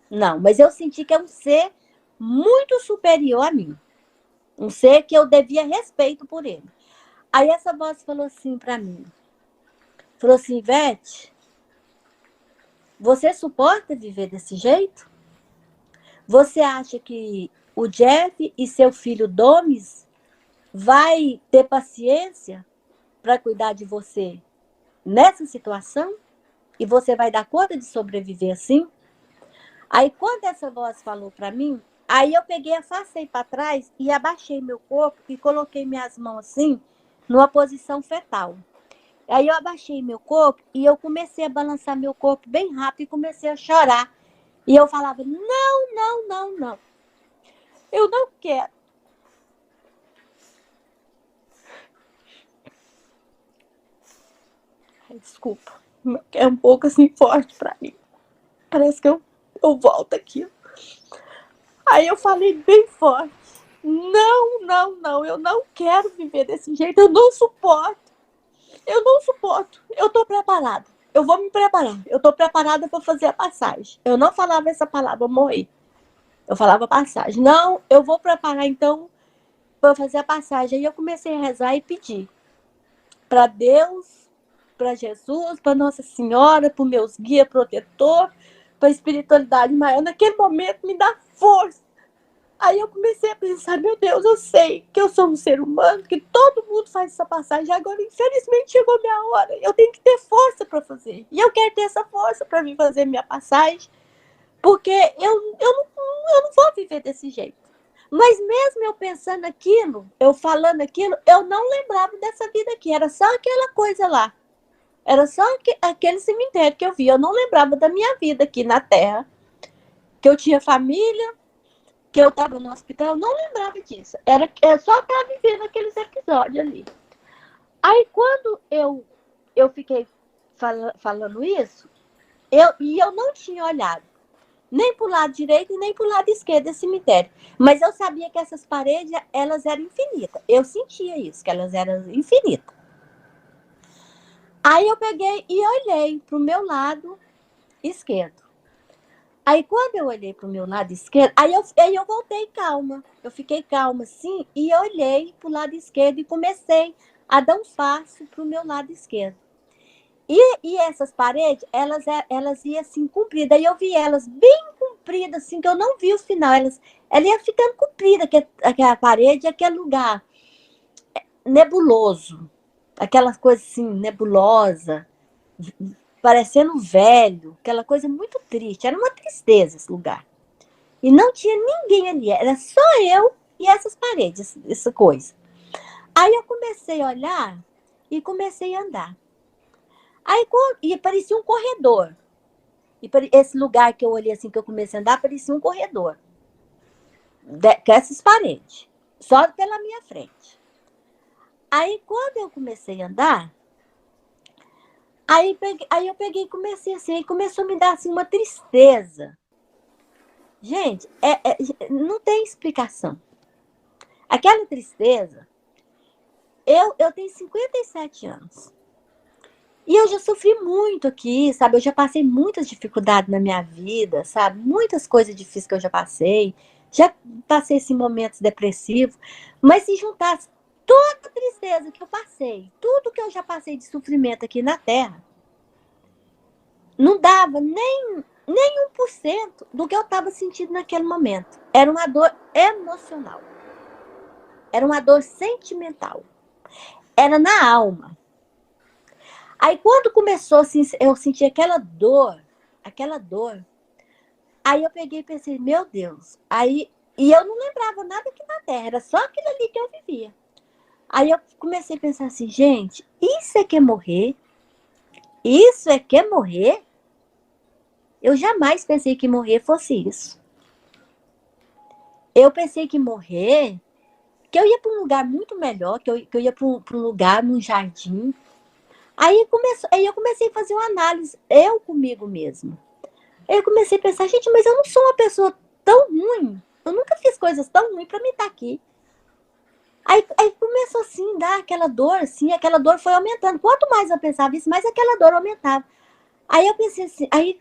Não, mas eu senti que é um ser muito superior a mim. Um ser que eu devia respeito por ele. Aí essa voz falou assim para mim. Falou assim, Ivete, você suporta viver desse jeito? Você acha que o Jeff e seu filho Domis vai ter paciência para cuidar de você nessa situação? E você vai dar conta de sobreviver assim? Aí, quando essa voz falou para mim, aí eu peguei, afastei para trás e abaixei meu corpo e coloquei minhas mãos assim, numa posição fetal. Aí eu abaixei meu corpo e eu comecei a balançar meu corpo bem rápido e comecei a chorar. E eu falava, não, não, não, não. Eu não quero. Ai, desculpa. É um pouco assim forte para mim. Parece que eu volto aqui. Aí eu falei bem forte. Não, não, não. Eu não quero viver desse jeito. Eu não suporto. Eu não suporto. Eu tô preparada. Eu vou me preparar. Eu tô preparada para fazer a passagem. Eu não falava essa palavra, morrer. Eu falava passagem. Não, eu vou preparar então para fazer a passagem. Aí eu comecei a rezar e pedir para Deus, para Jesus, para Nossa Senhora, para os meus guias protetor, para a espiritualidade maior. Naquele momento me dá força. Aí eu comecei a pensar, meu Deus, eu sei que eu sou um ser humano, que todo mundo faz essa passagem. Agora, infelizmente, chegou minha hora. Eu tenho que ter força para fazer. E eu quero ter essa força para vir fazer minha passagem, porque eu não vou viver desse jeito. Mas mesmo eu pensando aquilo, eu falando aquilo, eu não lembrava dessa vida aqui. Era só aquela coisa lá. Era só aquele cemitério que eu vi. Eu não lembrava da minha vida aqui na Terra. Que eu tinha família, que eu estava no hospital, eu não lembrava disso. Era só para viver naqueles episódios ali. Aí quando eu fiquei falando isso, eu não tinha olhado. Nem para o lado direito e nem para o lado esquerdo desse cemitério. Mas eu sabia que essas paredes, elas eram infinitas. Eu sentia isso, que elas eram infinitas. Aí eu peguei e olhei para o meu lado esquerdo. Aí quando eu olhei para o meu lado esquerdo, aí eu voltei calma. Eu fiquei calma assim e olhei para o lado esquerdo e comecei a dar um passo para o meu lado esquerdo. E essas paredes, elas iam assim compridas. Aí eu vi elas bem compridas, assim, que eu não vi o final. Ela ia ficando comprida, aquela parede, aquele lugar nebuloso. Aquela coisa assim, nebulosa, parecendo velho, aquela coisa muito triste. Era uma tristeza esse lugar. E não tinha ninguém ali, era só eu e essas paredes, essa coisa. Aí eu comecei a olhar e comecei a andar. Aí e parecia um corredor. E esse lugar que eu olhei assim, que eu comecei a andar, parecia um corredor. Com essas paredes. Só pela minha frente. Aí quando eu comecei a andar, aí eu peguei e comecei assim, aí começou a me dar assim uma tristeza. Gente, não tem explicação. Aquela tristeza, eu tenho 57 anos. E eu já sofri muito aqui, sabe? Eu já passei muitas dificuldades na minha vida, sabe? Muitas coisas difíceis que eu já passei. Já passei esses momentos depressivos. Mas se juntasse toda a tristeza que eu passei, tudo que eu já passei de sofrimento aqui na Terra, não dava nem 1% do que eu estava sentindo naquele momento. Era uma dor emocional. Era uma dor sentimental. Era na alma. Aí quando começou, assim, eu senti aquela dor, aí eu peguei e pensei, meu Deus. E eu não lembrava nada aqui na Terra, era só aquilo ali que eu vivia. Aí eu comecei a pensar assim, gente, isso é que é morrer? Isso é que é morrer? Eu jamais pensei que morrer fosse isso. Eu pensei que morrer, que eu ia para um lugar muito melhor, que eu ia para um lugar, num jardim. Aí eu comecei a fazer uma análise, eu comigo mesmo. Aí eu comecei a pensar, gente, mas eu não sou uma pessoa tão ruim. Eu nunca fiz coisas tão ruins para me estar aqui. Aí começou assim, dar aquela dor, assim, aquela dor foi aumentando. Quanto mais eu pensava isso, mais aquela dor aumentava. Aí eu pensei assim, aí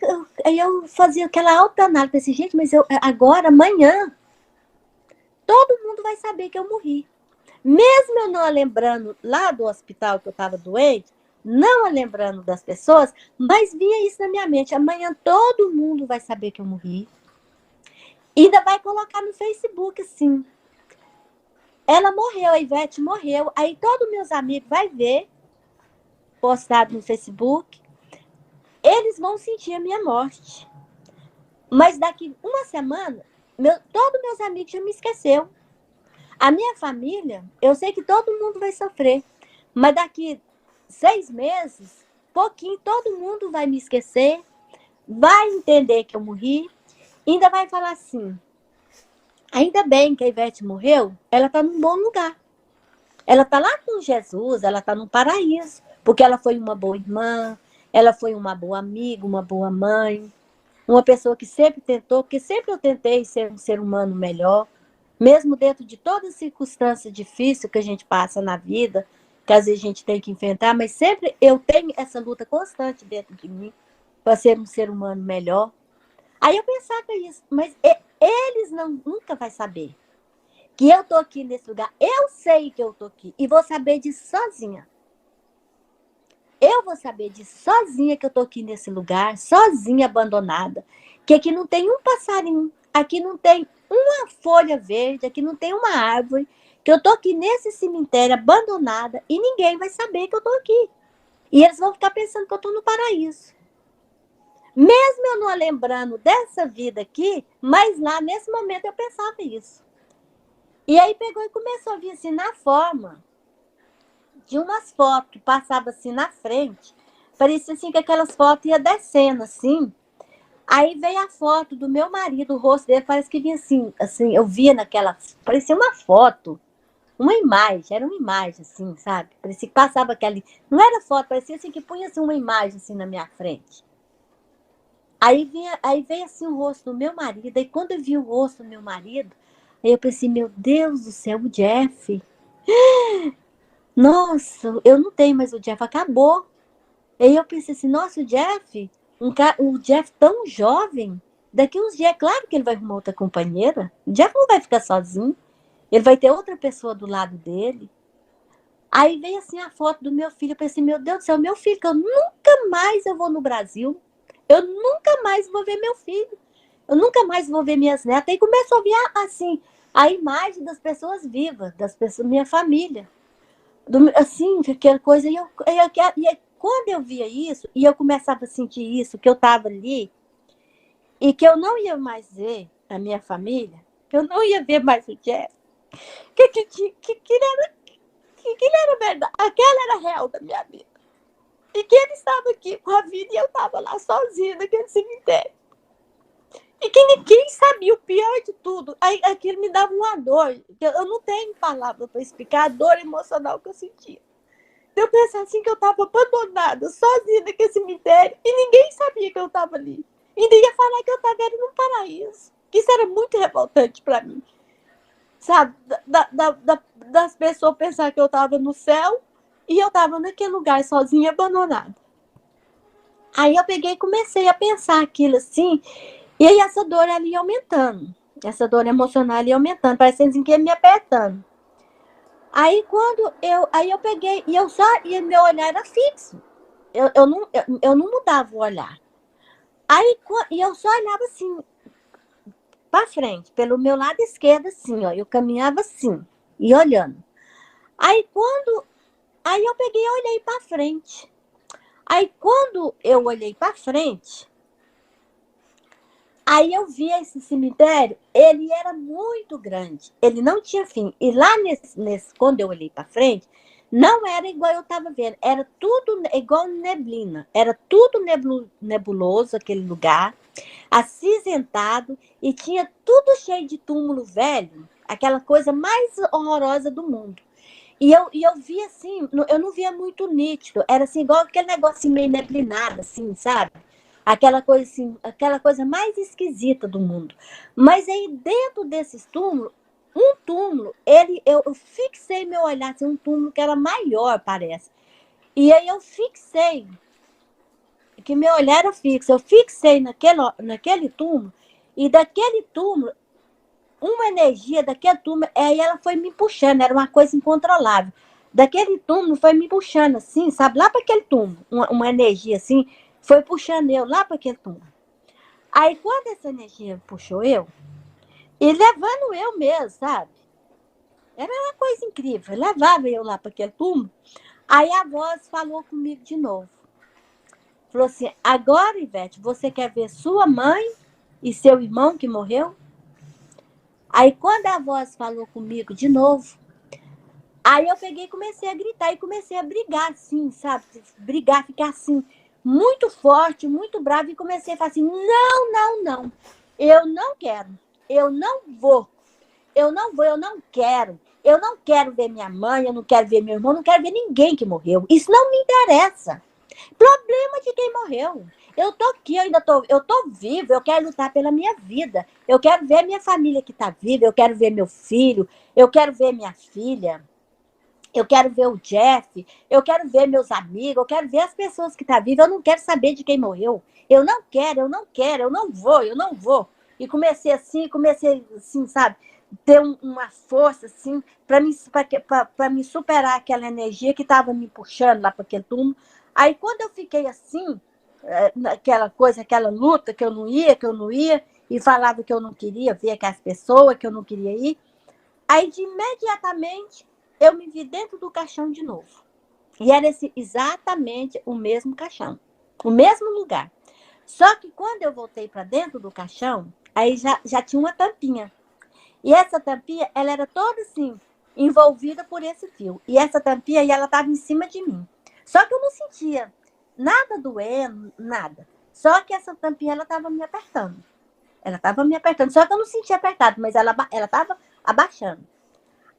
eu fazia aquela autoanálise, pensei, gente, mas agora, amanhã, todo mundo vai saber que eu morri. Mesmo eu não lembrando lá do hospital que eu estava doente, não lembrando das pessoas, mas vinha isso na minha mente. Amanhã todo mundo vai saber que eu morri. E ainda vai colocar no Facebook, assim. Ela morreu, a Ivete morreu. Aí todos meus amigos vão ver, postado no Facebook. Eles vão sentir a minha morte. Mas daqui uma semana, todos meus amigos já me esqueceu. A minha família, eu sei que todo mundo vai sofrer. Mas daqui 6 meses, pouquinho, todo mundo vai me esquecer, vai entender que eu morri, ainda vai falar assim, ainda bem que a Ivete morreu, ela está num bom lugar. Ela está lá com Jesus, ela está no paraíso, porque ela foi uma boa irmã, ela foi uma boa amiga, uma boa mãe, uma pessoa que sempre tentou, porque sempre eu tentei ser um ser humano melhor, mesmo dentro de todas as circunstâncias difíceis que a gente passa na vida, que às vezes a gente tem que enfrentar, mas sempre eu tenho essa luta constante dentro de mim para ser um ser humano melhor. Aí eu pensava isso, mas eles nunca vão saber que eu tô aqui nesse lugar. Eu sei que eu tô aqui e vou saber disso sozinha. Eu vou saber disso sozinha, que eu tô aqui nesse lugar, sozinha, abandonada. Que aqui não tem um passarinho, aqui não tem uma folha verde, aqui não tem uma árvore, que eu tô aqui nesse cemitério abandonada e ninguém vai saber que eu tô aqui. E eles vão ficar pensando que eu tô no paraíso. Mesmo eu não lembrando dessa vida aqui, mas lá nesse momento eu pensava isso. E aí pegou e começou a vir assim na forma de umas fotos que passavam assim na frente. Parecia assim que aquelas fotos iam descendo assim. Aí veio a foto do meu marido, o rosto dele parece que vinha assim, eu via naquela, parecia uma foto, uma imagem, era uma imagem assim, sabe? Parecia que passava aquela, não era foto, parecia assim que punha assim uma imagem assim na minha frente. Aí veio assim o rosto do meu marido. Aí quando eu vi o rosto do meu marido, aí eu pensei, meu Deus do céu, o Jeff. Nossa, eu não tenho mais o Jeff, acabou. Aí eu pensei assim, nossa, o Jeff, o Jeff tão jovem, daqui uns dias, é claro que ele vai arrumar outra companheira. O Jeff não vai ficar sozinho. Ele vai ter outra pessoa do lado dele. Aí veio assim a foto do meu filho. Eu pensei, meu Deus do céu, meu filho, que eu nunca mais eu vou no Brasil. Eu nunca mais vou ver meu filho. Eu nunca mais vou ver minhas netas. Aí começou a vir assim, a imagem das pessoas vivas, das pessoas, minha família. Assim, aquela coisa. E quando eu via isso, e eu começava a sentir isso, que eu estava ali, e que eu não ia mais ver a minha família, que eu não ia ver mais o Jeff, que ele era verdade, aquela era real da minha vida. E que ele estava aqui com a vida e eu estava lá sozinha naquele cemitério. E que ninguém sabia o pior de tudo. Aí aquilo me dava uma dor. Eu não tenho palavra para explicar a dor emocional que eu sentia. Eu pensei assim que eu estava abandonada, sozinha naquele cemitério, e ninguém sabia que eu estava ali. E ainda ia falar que eu estava num paraíso. Isso era muito revoltante para mim. Sabe? Das pessoas pensar que eu estava no céu e eu estava naquele lugar sozinha, abandonada. Aí eu peguei e comecei a pensar aquilo assim, e aí essa dor ali aumentando, essa dor emocional ali aumentando, parecendo que ia me apertando. Aí eu peguei, e meu olhar era fixo, eu não mudava o olhar. E eu só olhava assim, para frente, pelo meu lado esquerdo, assim, ó, eu caminhava assim, e olhando. Aí quando, aí eu peguei e olhei para frente. Aí quando eu olhei para frente, aí eu vi esse cemitério, ele era muito grande, ele não tinha fim. E lá quando eu olhei para frente, não era igual eu estava vendo, era tudo igual neblina, era tudo nebuloso aquele lugar, acinzentado, e tinha tudo cheio de túmulo velho, aquela coisa mais horrorosa do mundo. E eu via assim, eu não via muito nítido, era assim, igual aquele negócio meio neblinado, assim, sabe? Aquela coisa assim, aquela coisa mais esquisita do mundo. Mas aí dentro desses túmulos, um túmulo, eu fixei meu olhar, assim, um túmulo que era maior, parece. E aí eu fixei, que meu olhar era fixo, eu fixei naquele túmulo, e daquele túmulo, uma energia daquele túmulo, aí ela foi me puxando, era uma coisa incontrolável. Daquele túmulo foi me puxando assim, sabe, lá para aquele túmulo, uma energia assim, foi puxando eu lá para aquele túmulo. Aí quando essa energia puxou eu, e levando eu mesmo, sabe? Era uma coisa incrível, levava eu lá para aquele túmulo. Aí a voz falou comigo de novo. Falou assim, agora, Ivete, você quer ver sua mãe e seu irmão que morreu? Aí quando a voz falou comigo de novo, aí eu peguei e comecei a gritar e comecei a brigar assim, sabe? Brigar, ficar assim, muito forte, muito brava, e comecei a falar assim, não, não, não, eu não quero, eu não vou, eu não quero ver minha mãe, eu não quero ver meu irmão, não quero ver ninguém que morreu, isso não me interessa. Problema de quem morreu. Eu tô aqui, eu tô viva, eu quero lutar pela minha vida, eu quero ver minha família que tá viva, eu quero ver meu filho, eu quero ver minha filha, eu quero ver o Jeff, eu quero ver meus amigos, eu quero ver as pessoas que estão vivas, eu não quero saber de quem morreu. Eu não quero, eu não quero, eu não vou, eu não vou. E comecei assim, sabe, ter uma força, assim, para me superar aquela energia que estava me puxando lá para aquele túmulo. Aí, quando eu fiquei assim, naquela coisa, aquela luta, que eu não ia, e falava que eu não queria ver aquelas pessoas, que eu não queria ir, aí, de imediatamente, eu me vi dentro do caixão de novo. E era exatamente o mesmo caixão, o mesmo lugar. Só que quando eu voltei para dentro do caixão, aí já tinha uma tampinha. E essa tampinha, ela era toda assim, envolvida por esse fio. E essa tampinha, ela estava em cima de mim. Só que eu não sentia nada doendo, nada. Só que essa tampinha, ela estava me apertando. Ela estava me apertando. Só que eu não sentia apertado, mas ela estava abaixando.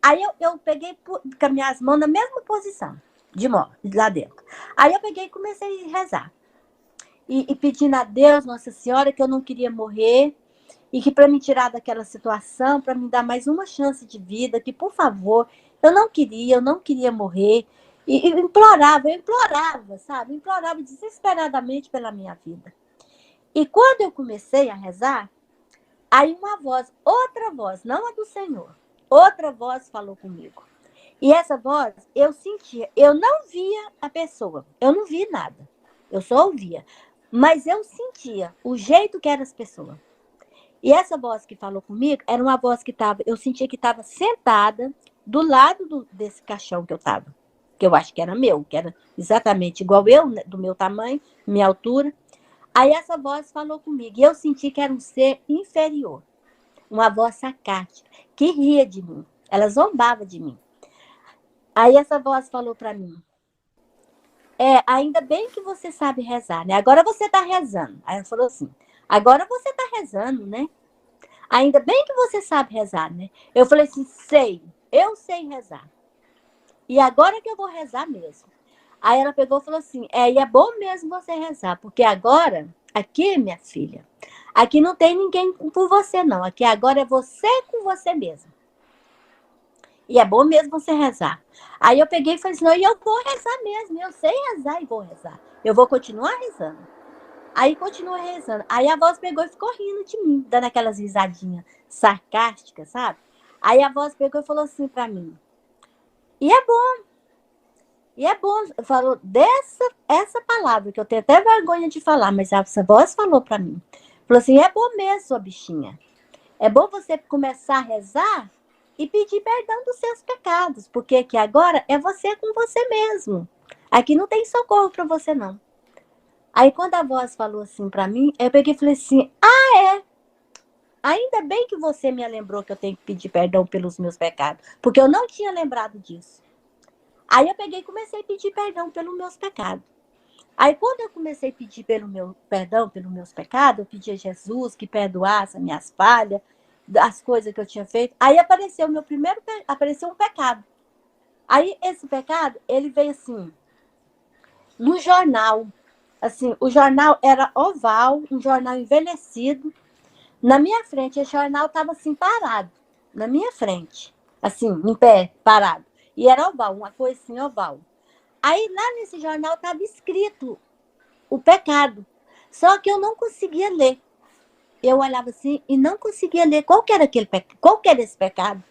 Aí eu peguei com as minhas mãos na mesma posição, de morte, lá dentro. Aí eu peguei e comecei a rezar. e pedindo a Deus, Nossa Senhora, que eu não queria morrer e que para me tirar daquela situação, para me dar mais uma chance de vida, que por favor, eu não queria morrer. E eu implorava, sabe? Implorava desesperadamente pela minha vida. E quando eu comecei a rezar, aí uma voz, outra voz, não a do Senhor, outra voz falou comigo. E essa voz, eu sentia, eu não via a pessoa, eu não vi nada, eu só ouvia. Mas eu sentia o jeito que eram as pessoas. E essa voz que falou comigo era uma voz que estava, eu sentia que estava sentada do lado desse caixão que eu estava, que eu acho que era meu, que era exatamente igual eu, né, do meu tamanho, minha altura. Aí essa voz falou comigo e eu senti que era um ser inferior, uma voz sarcástica, que ria de mim, ela zombava de mim. Aí essa voz falou para mim, ainda bem que você sabe rezar, né? Agora você está rezando. Aí ela falou assim, agora você está rezando, né? Ainda bem que você sabe rezar, né? Eu falei assim, eu sei rezar. E agora que eu vou rezar mesmo. Aí ela pegou e falou assim, e é bom mesmo você rezar, porque agora, aqui, minha filha, aqui não tem ninguém por você, não. Aqui agora é você com você mesmo. E é bom mesmo você rezar. Aí eu peguei e falei assim, não, eu vou rezar mesmo, eu sei rezar e vou rezar. Eu vou continuar rezando. Aí continua rezando. Aí a voz pegou e ficou rindo de mim, dando aquelas risadinhas sarcásticas, sabe? Aí a voz pegou e falou assim pra mim, e é bom, falou essa palavra, que eu tenho até vergonha de falar, mas essa voz falou pra mim. Falou assim, é bom mesmo, sua bichinha. É bom você começar a rezar e pedir perdão dos seus pecados, porque aqui agora é você com você mesmo. Aqui não tem socorro para você, não. Aí quando a voz falou assim para mim, eu peguei e falei assim, ainda bem que você me lembrou que eu tenho que pedir perdão pelos meus pecados, porque eu não tinha lembrado disso. Aí eu peguei e comecei a pedir perdão pelos meus pecados. Aí quando eu comecei a pedir pelo meu perdão pelos meus pecados, eu pedi a Jesus que perdoasse as minhas falhas, as coisas que eu tinha feito. Aí apareceu apareceu um pecado. Aí esse pecado, ele veio assim, no jornal. Assim, o jornal era oval, um jornal envelhecido. Na minha frente, esse jornal estava assim, parado. Na minha frente. Assim, em pé, parado. E era oval, uma coisa assim, oval. Aí lá nesse jornal estava escrito o pecado. Só que eu não conseguia ler. Eu olhava assim e não conseguia ler qual que era qual que era esse pecado.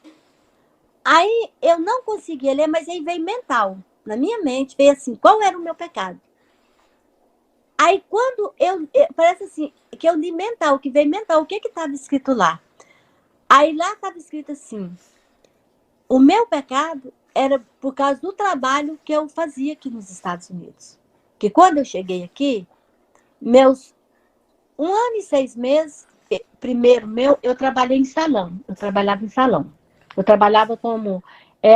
Aí eu não conseguia ler, mas aí veio mental. Na minha mente veio assim, qual era o meu pecado? Aí quando parece assim, que eu li mental, que veio mental, o que estava escrito lá? Aí lá estava escrito assim, o meu pecado era por causa do trabalho que eu fazia aqui nos Estados Unidos. Que quando eu cheguei aqui, meus 1 ano e 6 meses, primeiro eu trabalhei em salão. Eu trabalhava em salão. Eu trabalhava como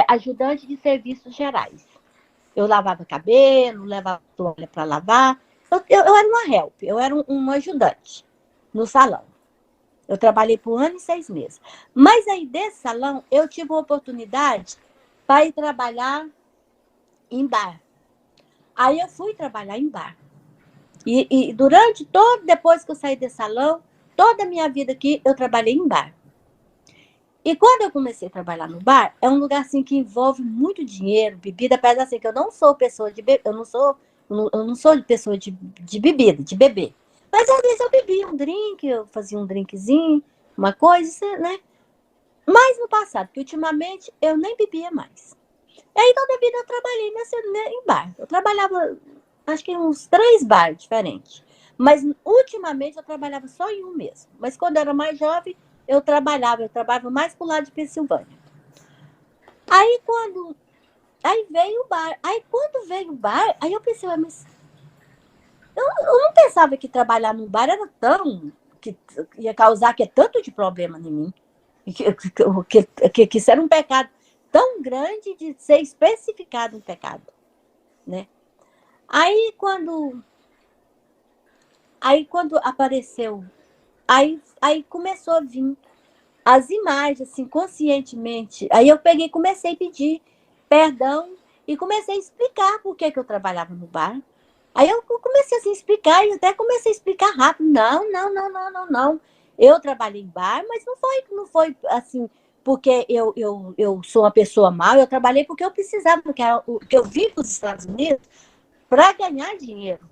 ajudante de serviços gerais. Eu lavava cabelo, levava toalha para lavar. Eu era uma help, eu era um ajudante no salão. Eu trabalhei por 1 ano e 6 meses. Mas aí desse salão, eu tive uma oportunidade para ir trabalhar em bar. Aí eu fui trabalhar em bar. E durante depois que eu saí desse salão, toda a minha vida aqui, eu trabalhei em bar. E quando eu comecei a trabalhar no bar, é um lugar assim que envolve muito dinheiro, bebida, apesar assim que eu não sou pessoa de beber, eu não sou pessoa de bebida, de beber. Mas às vezes eu bebia um drink, eu fazia um drinkzinho, uma coisa, né? Mas no passado, porque ultimamente eu nem bebia mais. E aí toda a vida eu trabalhei em bar. Eu trabalhava, acho que em uns 3 bares diferentes. Mas ultimamente eu trabalhava só em um mesmo. Mas quando eu era mais jovem, eu trabalhava mais pro lado de Pensilvânia. Aí veio o bar. Aí quando veio o bar, aí eu pensei, mas eu não pensava que trabalhar no bar era tão, que ia causar tanto de problema em mim. Que isso era um pecado tão grande de ser especificado um pecado, né? Aí quando apareceu, aí começou a vir as imagens, assim, conscientemente. Aí eu peguei, comecei a pedir perdão e comecei a explicar por que eu trabalhava no bar. Aí eu comecei assim, a explicar, e até comecei a explicar rápido. Não, não, não, não, não, não. Eu trabalhei em bar, mas não foi assim, porque eu sou uma pessoa má, eu trabalhei porque eu precisava, porque eu vim para os Estados Unidos para ganhar dinheiro.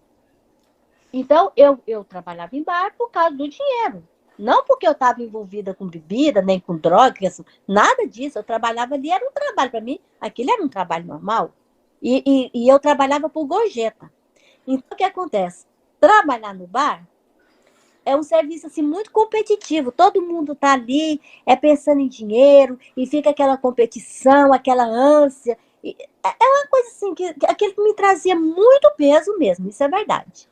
Então, eu trabalhava em bar por causa do dinheiro. Não porque eu estava envolvida com bebida, nem com drogas, nada disso. Eu trabalhava ali, era um trabalho para mim, aquilo era um trabalho normal. E eu trabalhava por gorjeta. Então, o que acontece? Trabalhar no bar é um serviço assim, muito competitivo. Todo mundo está ali, pensando em dinheiro, e fica aquela competição, aquela ânsia. É uma coisa assim, que aquilo que me trazia muito peso mesmo, isso é verdade.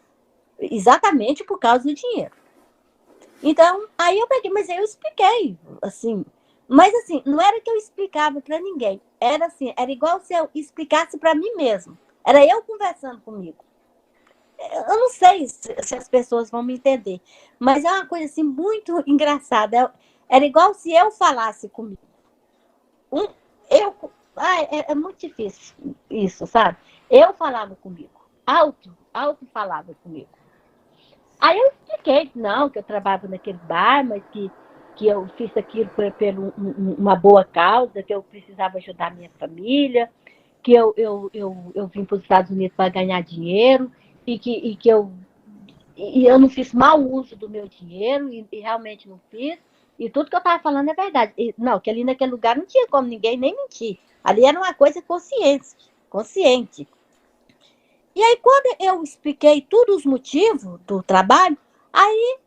Exatamente por causa do dinheiro. Então, aí eu peguei, mas aí eu expliquei, assim. Mas assim, não era que eu explicava para ninguém. Era assim, era igual se eu explicasse para mim mesmo. Era eu conversando comigo. Eu não sei se as pessoas vão me entender, mas é uma coisa assim muito engraçada. Era igual se eu falasse comigo. Um, eu, é muito difícil isso, sabe? Eu falava comigo, alto falava comigo. Aí eu expliquei, não, que eu trabalhava naquele bar, mas que eu fiz aquilo por uma boa causa, que eu precisava ajudar a minha família, que eu vim para os Estados Unidos para ganhar dinheiro e eu não fiz mau uso do meu dinheiro e realmente não fiz. E tudo que eu estava falando é verdade. Não, que ali naquele lugar não tinha como ninguém nem mentir. Ali era uma coisa consciente. E aí, quando eu expliquei todos os motivos do trabalho, aí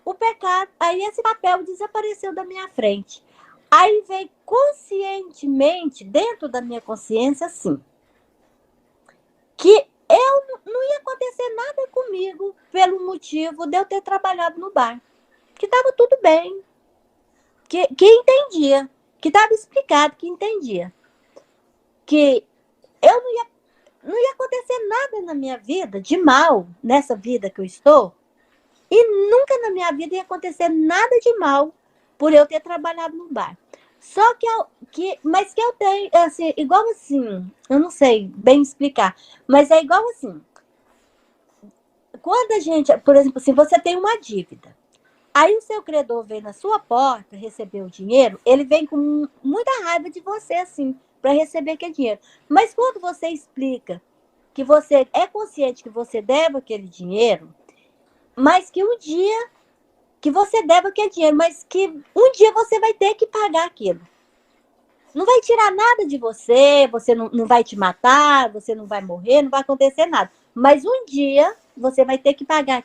o pecado, aí esse papel desapareceu da minha frente. Aí veio conscientemente, dentro da minha consciência, assim, que não ia acontecer nada comigo pelo motivo de eu ter trabalhado no bar. Que estava tudo bem, que entendia, que estava explicado, que entendia. Que eu não ia acontecer nada na minha vida de mal, nessa vida que eu estou, e nunca na minha vida ia acontecer nada de mal por eu ter trabalhado no bar. Só mas que eu tenho, assim, igual assim, eu não sei bem explicar, mas é igual assim, quando a gente, por exemplo, assim, você tem uma dívida, aí o seu credor vem na sua porta receber o dinheiro, ele vem com muita raiva de você, assim, para receber aquele dinheiro. Mas quando você explica que você é consciente que você deve aquele dinheiro, mas que um dia que você deve aquele dinheiro, mas que um dia você vai ter que pagar aquilo. Não vai tirar nada de você não vai te matar, você não vai morrer, não vai acontecer nada. Mas um dia você vai ter que pagar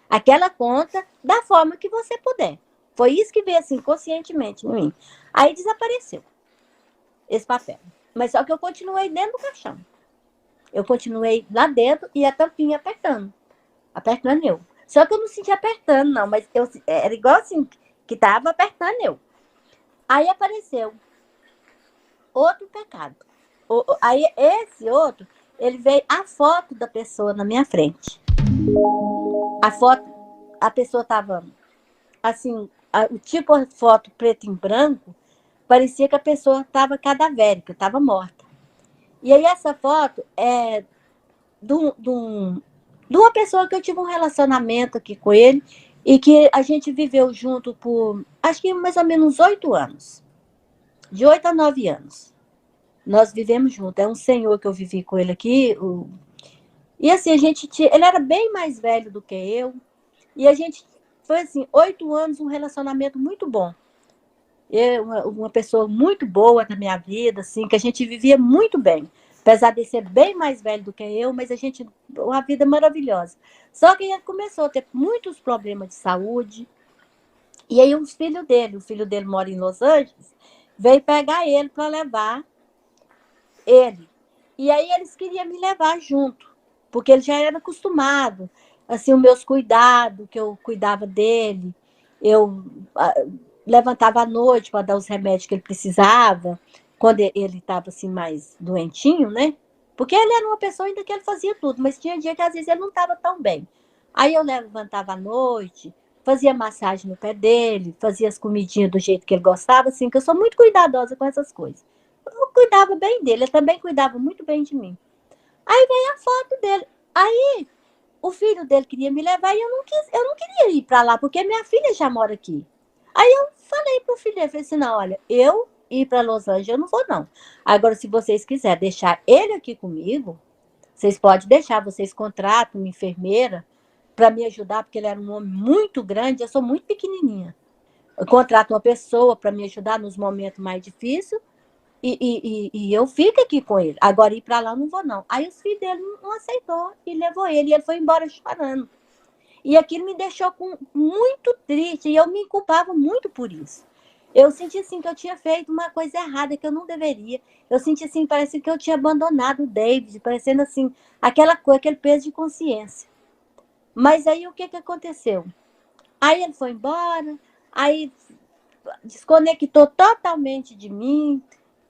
aquela conta da forma que você puder. Foi isso que veio assim, conscientemente em mim. Aí desapareceu esse papel. Mas só que eu continuei dentro do caixão. Eu continuei lá dentro e a tampinha apertando eu. Só que eu não senti apertando, não, mas era igual assim, que tava apertando eu. Aí apareceu outro pecado. Aí esse outro, ele veio a foto da pessoa na minha frente. A foto, a pessoa tava assim, o tipo de foto preto e branco, parecia que a pessoa estava cadavérica, estava morta. E aí essa foto é de uma pessoa que eu tive um relacionamento aqui com ele e que a gente viveu junto por, acho que mais ou menos 8 anos. De 8 a 9 anos. Nós vivemos juntos. É um senhor que eu vivi com ele aqui. E assim, ele era bem mais velho do que eu. E a gente foi assim, 8 anos, um relacionamento muito bom. Uma pessoa muito boa na minha vida, assim, que a gente vivia muito bem. Apesar de ser bem mais velho do que eu, mas uma vida maravilhosa. Só que ele começou a ter muitos problemas de saúde. E aí o filho dele mora em Los Angeles, veio pegar ele para levar ele. E aí eles queriam me levar junto, porque ele já era acostumado, assim, os meus cuidados, que eu cuidava dele, eu levantava à noite para dar os remédios que ele precisava, quando ele estava assim mais doentinho, né? Porque ele era uma pessoa ainda que ele fazia tudo, mas tinha dia que às vezes ele não estava tão bem. Aí eu levantava à noite, fazia massagem no pé dele, fazia as comidinhas do jeito que ele gostava, assim, que eu sou muito cuidadosa com essas coisas. Eu cuidava bem dele, ele também cuidava muito bem de mim. Aí veio a foto dele. Aí o filho dele queria me levar e eu não queria ir para lá, porque minha filha já mora aqui. Aí eu falei pro filho dele, falei assim, não, olha, eu ir para Los Angeles eu não vou não. Agora, se vocês quiserem deixar ele aqui comigo, vocês podem deixar, vocês contratam uma enfermeira para me ajudar, porque ele era um homem muito grande, eu sou muito pequenininha. Eu contrato uma pessoa para me ajudar nos momentos mais difíceis e eu fico aqui com ele. Agora, ir para lá eu não vou, não. Aí os filhos dele não aceitou e levou ele. E ele foi embora chorando. E aquilo me deixou muito triste e eu me culpava muito por isso. Eu senti assim que eu tinha feito uma coisa errada que eu não deveria. Eu senti assim, parece que eu tinha abandonado o David, parecendo assim, aquela coisa, aquele peso de consciência. Mas aí o que aconteceu? Aí ele foi embora, aí desconectou totalmente de mim,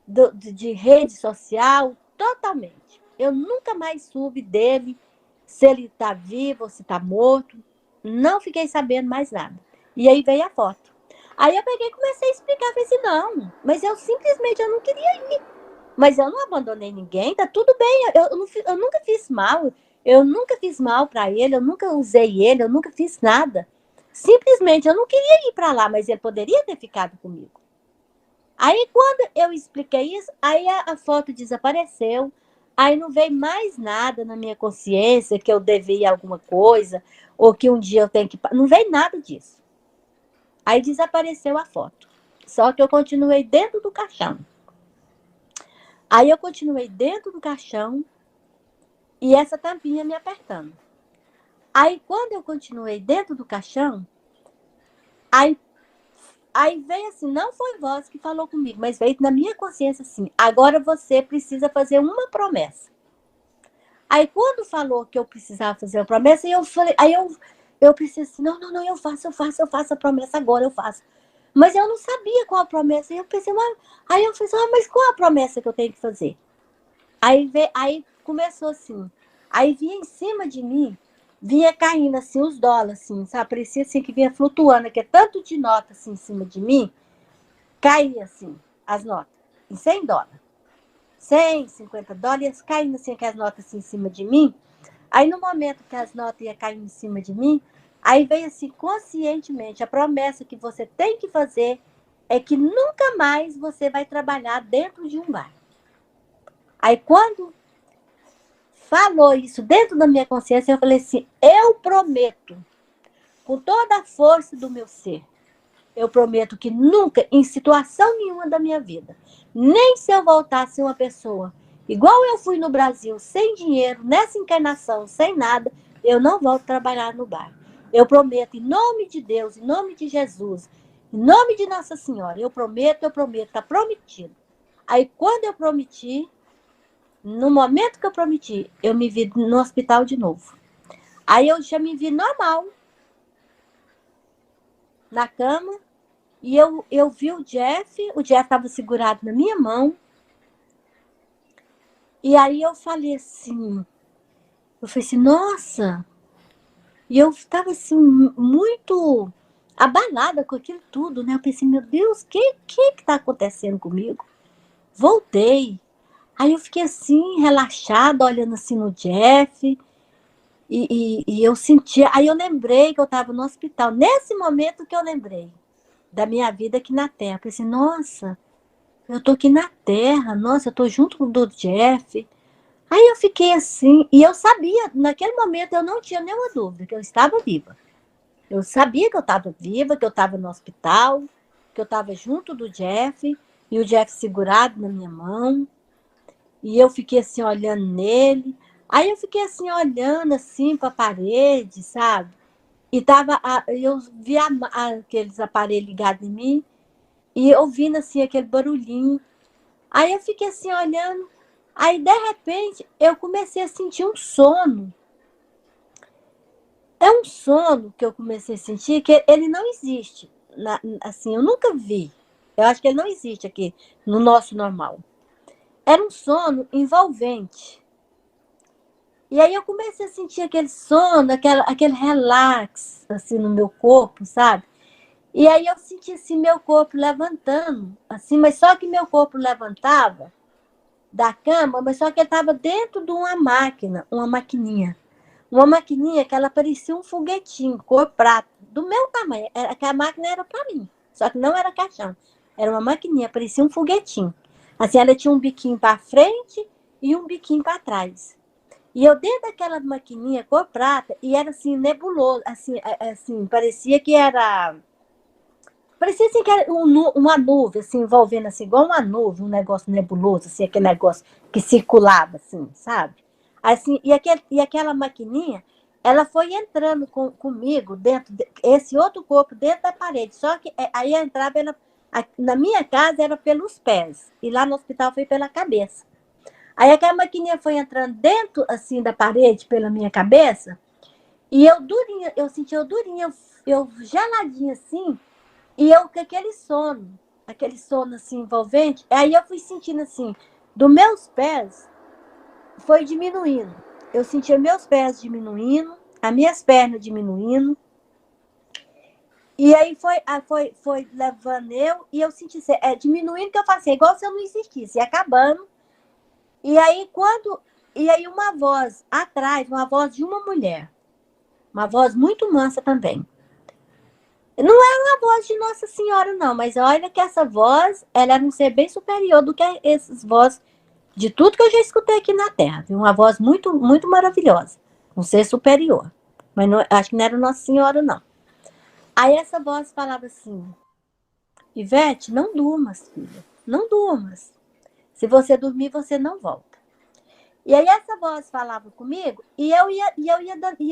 de rede social, totalmente. Eu nunca mais soube dele, se ele está vivo ou se está morto. Não fiquei sabendo mais nada. E aí veio a foto. Aí eu peguei e comecei a explicar, falei assim, não, mas eu simplesmente eu não queria ir. Mas eu não abandonei ninguém, tá tudo bem, eu nunca fiz mal, eu nunca fiz mal para ele, eu nunca usei ele, eu nunca fiz nada. Simplesmente eu não queria ir para lá, mas ele poderia ter ficado comigo. Aí quando eu expliquei isso, aí a foto desapareceu, aí não veio mais nada na minha consciência que eu devia alguma coisa, ou que um dia eu tenho que... Não veio nada disso. Aí desapareceu a foto. Só que eu continuei dentro do caixão. Aí eu continuei dentro do caixão e essa tampinha me apertando. Aí quando eu continuei dentro do caixão, aí veio assim, não foi voz que falou comigo, mas veio na minha consciência assim, agora você precisa fazer uma promessa. Aí quando falou que eu precisava fazer uma promessa, eu falei, aí eu pensei assim, não, eu faço a promessa agora, eu faço. Mas eu não sabia qual a promessa. E eu pensei, aí eu falei, mas qual a promessa que eu tenho que fazer? Aí começou assim. Aí vinha em cima de mim, vinha caindo assim os dólares, assim, sabe? Parecia assim que vinha flutuando, que é tanto de nota assim em cima de mim, caía assim as notas, em 100 dólares. 100, 50 dólares, caindo assim aquelas notas assim em cima de mim. Aí no momento que as notas iam caindo em cima de mim, aí veio assim conscientemente, a promessa que você tem que fazer é que nunca mais você vai trabalhar dentro de um bar. Aí quando falou isso dentro da minha consciência, eu falei assim, eu prometo, com toda a força do meu ser, eu prometo que nunca, em situação nenhuma da minha vida, nem se eu voltasse uma pessoa igual eu fui no Brasil, sem dinheiro, nessa encarnação, sem nada, eu não volto trabalhar no bar. Eu prometo, em nome de Deus, em nome de Jesus, em nome de Nossa Senhora, eu prometo, está prometido. Aí, quando eu prometi, no momento que eu prometi, eu me vi no hospital de novo. Aí eu já me vi normal, na cama, e eu vi o Jeff estava segurado na minha mão, e aí eu falei assim, nossa, e eu estava assim, muito abalada com aquilo tudo, né? Eu pensei, meu Deus, o que está acontecendo comigo? Voltei. Aí eu fiquei assim, relaxada, olhando assim no Jeff, e eu sentia, aí eu lembrei que eu estava no hospital, nesse momento que eu lembrei da minha vida aqui na Terra. Eu pensei, nossa, eu tô aqui na Terra, nossa, eu tô junto com o do Jeff. Aí eu fiquei assim, e eu sabia, naquele momento eu não tinha nenhuma dúvida que eu estava viva. Eu sabia que eu estava viva, que eu estava no hospital, que eu estava junto do Jeff, e o Jeff segurado na minha mão, e eu fiquei assim, olhando nele. Aí eu fiquei assim, olhando assim para a parede, sabe? E eu vi aqueles aparelhos ligados em mim, e ouvindo assim aquele barulhinho. Aí eu fiquei assim, olhando. Aí, de repente, eu comecei a sentir um sono. É um sono que eu comecei a sentir que ele não existe. Assim, eu nunca vi. Eu acho que ele não existe aqui no nosso normal. Era um sono envolvente. E aí eu comecei a sentir aquele sono, aquele relax, assim, no meu corpo, sabe? E aí eu senti, assim, meu corpo levantando, assim, mas só que meu corpo levantava da cama, mas só que ele estava dentro de uma máquina, uma maquininha. Uma maquininha que ela parecia um foguetinho, cor prata, do meu tamanho. Era, que a máquina era para mim, só que não era caixão. Era uma maquininha, parecia um foguetinho. Assim, ela tinha um biquinho para frente e um biquinho para trás. E eu dentro daquela maquininha cor prata, e era assim, nebuloso, assim, parecia que era. Parecia assim que era uma nuvem, assim, envolvendo assim, igual uma nuvem, um negócio nebuloso, assim, aquele negócio que circulava, assim, sabe? Assim, e aquela maquininha, ela foi entrando comigo dentro, esse outro corpo dentro da parede. Só que aí entrava, na minha casa era pelos pés, e lá no hospital foi pela cabeça. Aí aquela maquininha foi entrando dentro, assim, da parede, pela minha cabeça, e eu durinha, eu sentia eu durinha, eu geladinha assim, e eu com aquele sono assim envolvente, aí eu fui sentindo assim, dos meus pés foi diminuindo. Eu sentia meus pés diminuindo, as minhas pernas diminuindo. E aí foi levando e eu senti diminuindo que eu faço igual se eu não existisse, e acabando. E aí uma voz atrás, uma voz de uma mulher, uma voz muito mansa também. Não é uma voz de Nossa Senhora, não, mas olha que essa voz, ela era um ser bem superior do que essas vozes de tudo que eu já escutei aqui na Terra. Viu? Uma voz muito, muito maravilhosa. Um ser superior. Mas não, acho que não era Nossa Senhora, não. Aí essa voz falava assim: Ivete, não durmas, filha. Não durmas. Se você dormir, você não volta. E aí essa voz falava comigo e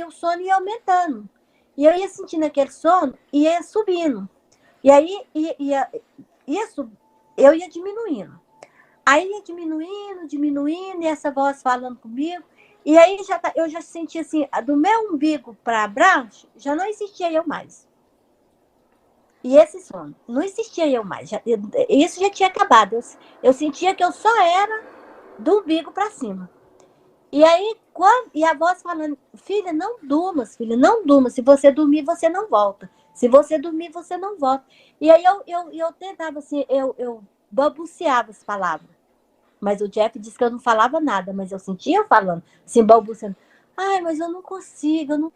o sono ia aumentando. E eu ia sentindo aquele sono e ia subindo. E aí eu ia diminuindo. Aí ia diminuindo, diminuindo, e essa voz falando comigo. E aí eu já sentia assim, do meu umbigo para baixo, já não existia eu mais. E esse sono, não existia eu mais. Isso já tinha acabado. Eu sentia que eu só era do umbigo para cima. E aí, e a voz falando, filha, não durmas, filha, não durma. Se você dormir, você não volta. Se você dormir, você não volta. E aí eu tentava assim, eu balbuciava as palavras. Mas o Jeff disse que eu não falava nada, mas eu sentia eu falando, assim, balbuciando. Ai, mas eu não consigo,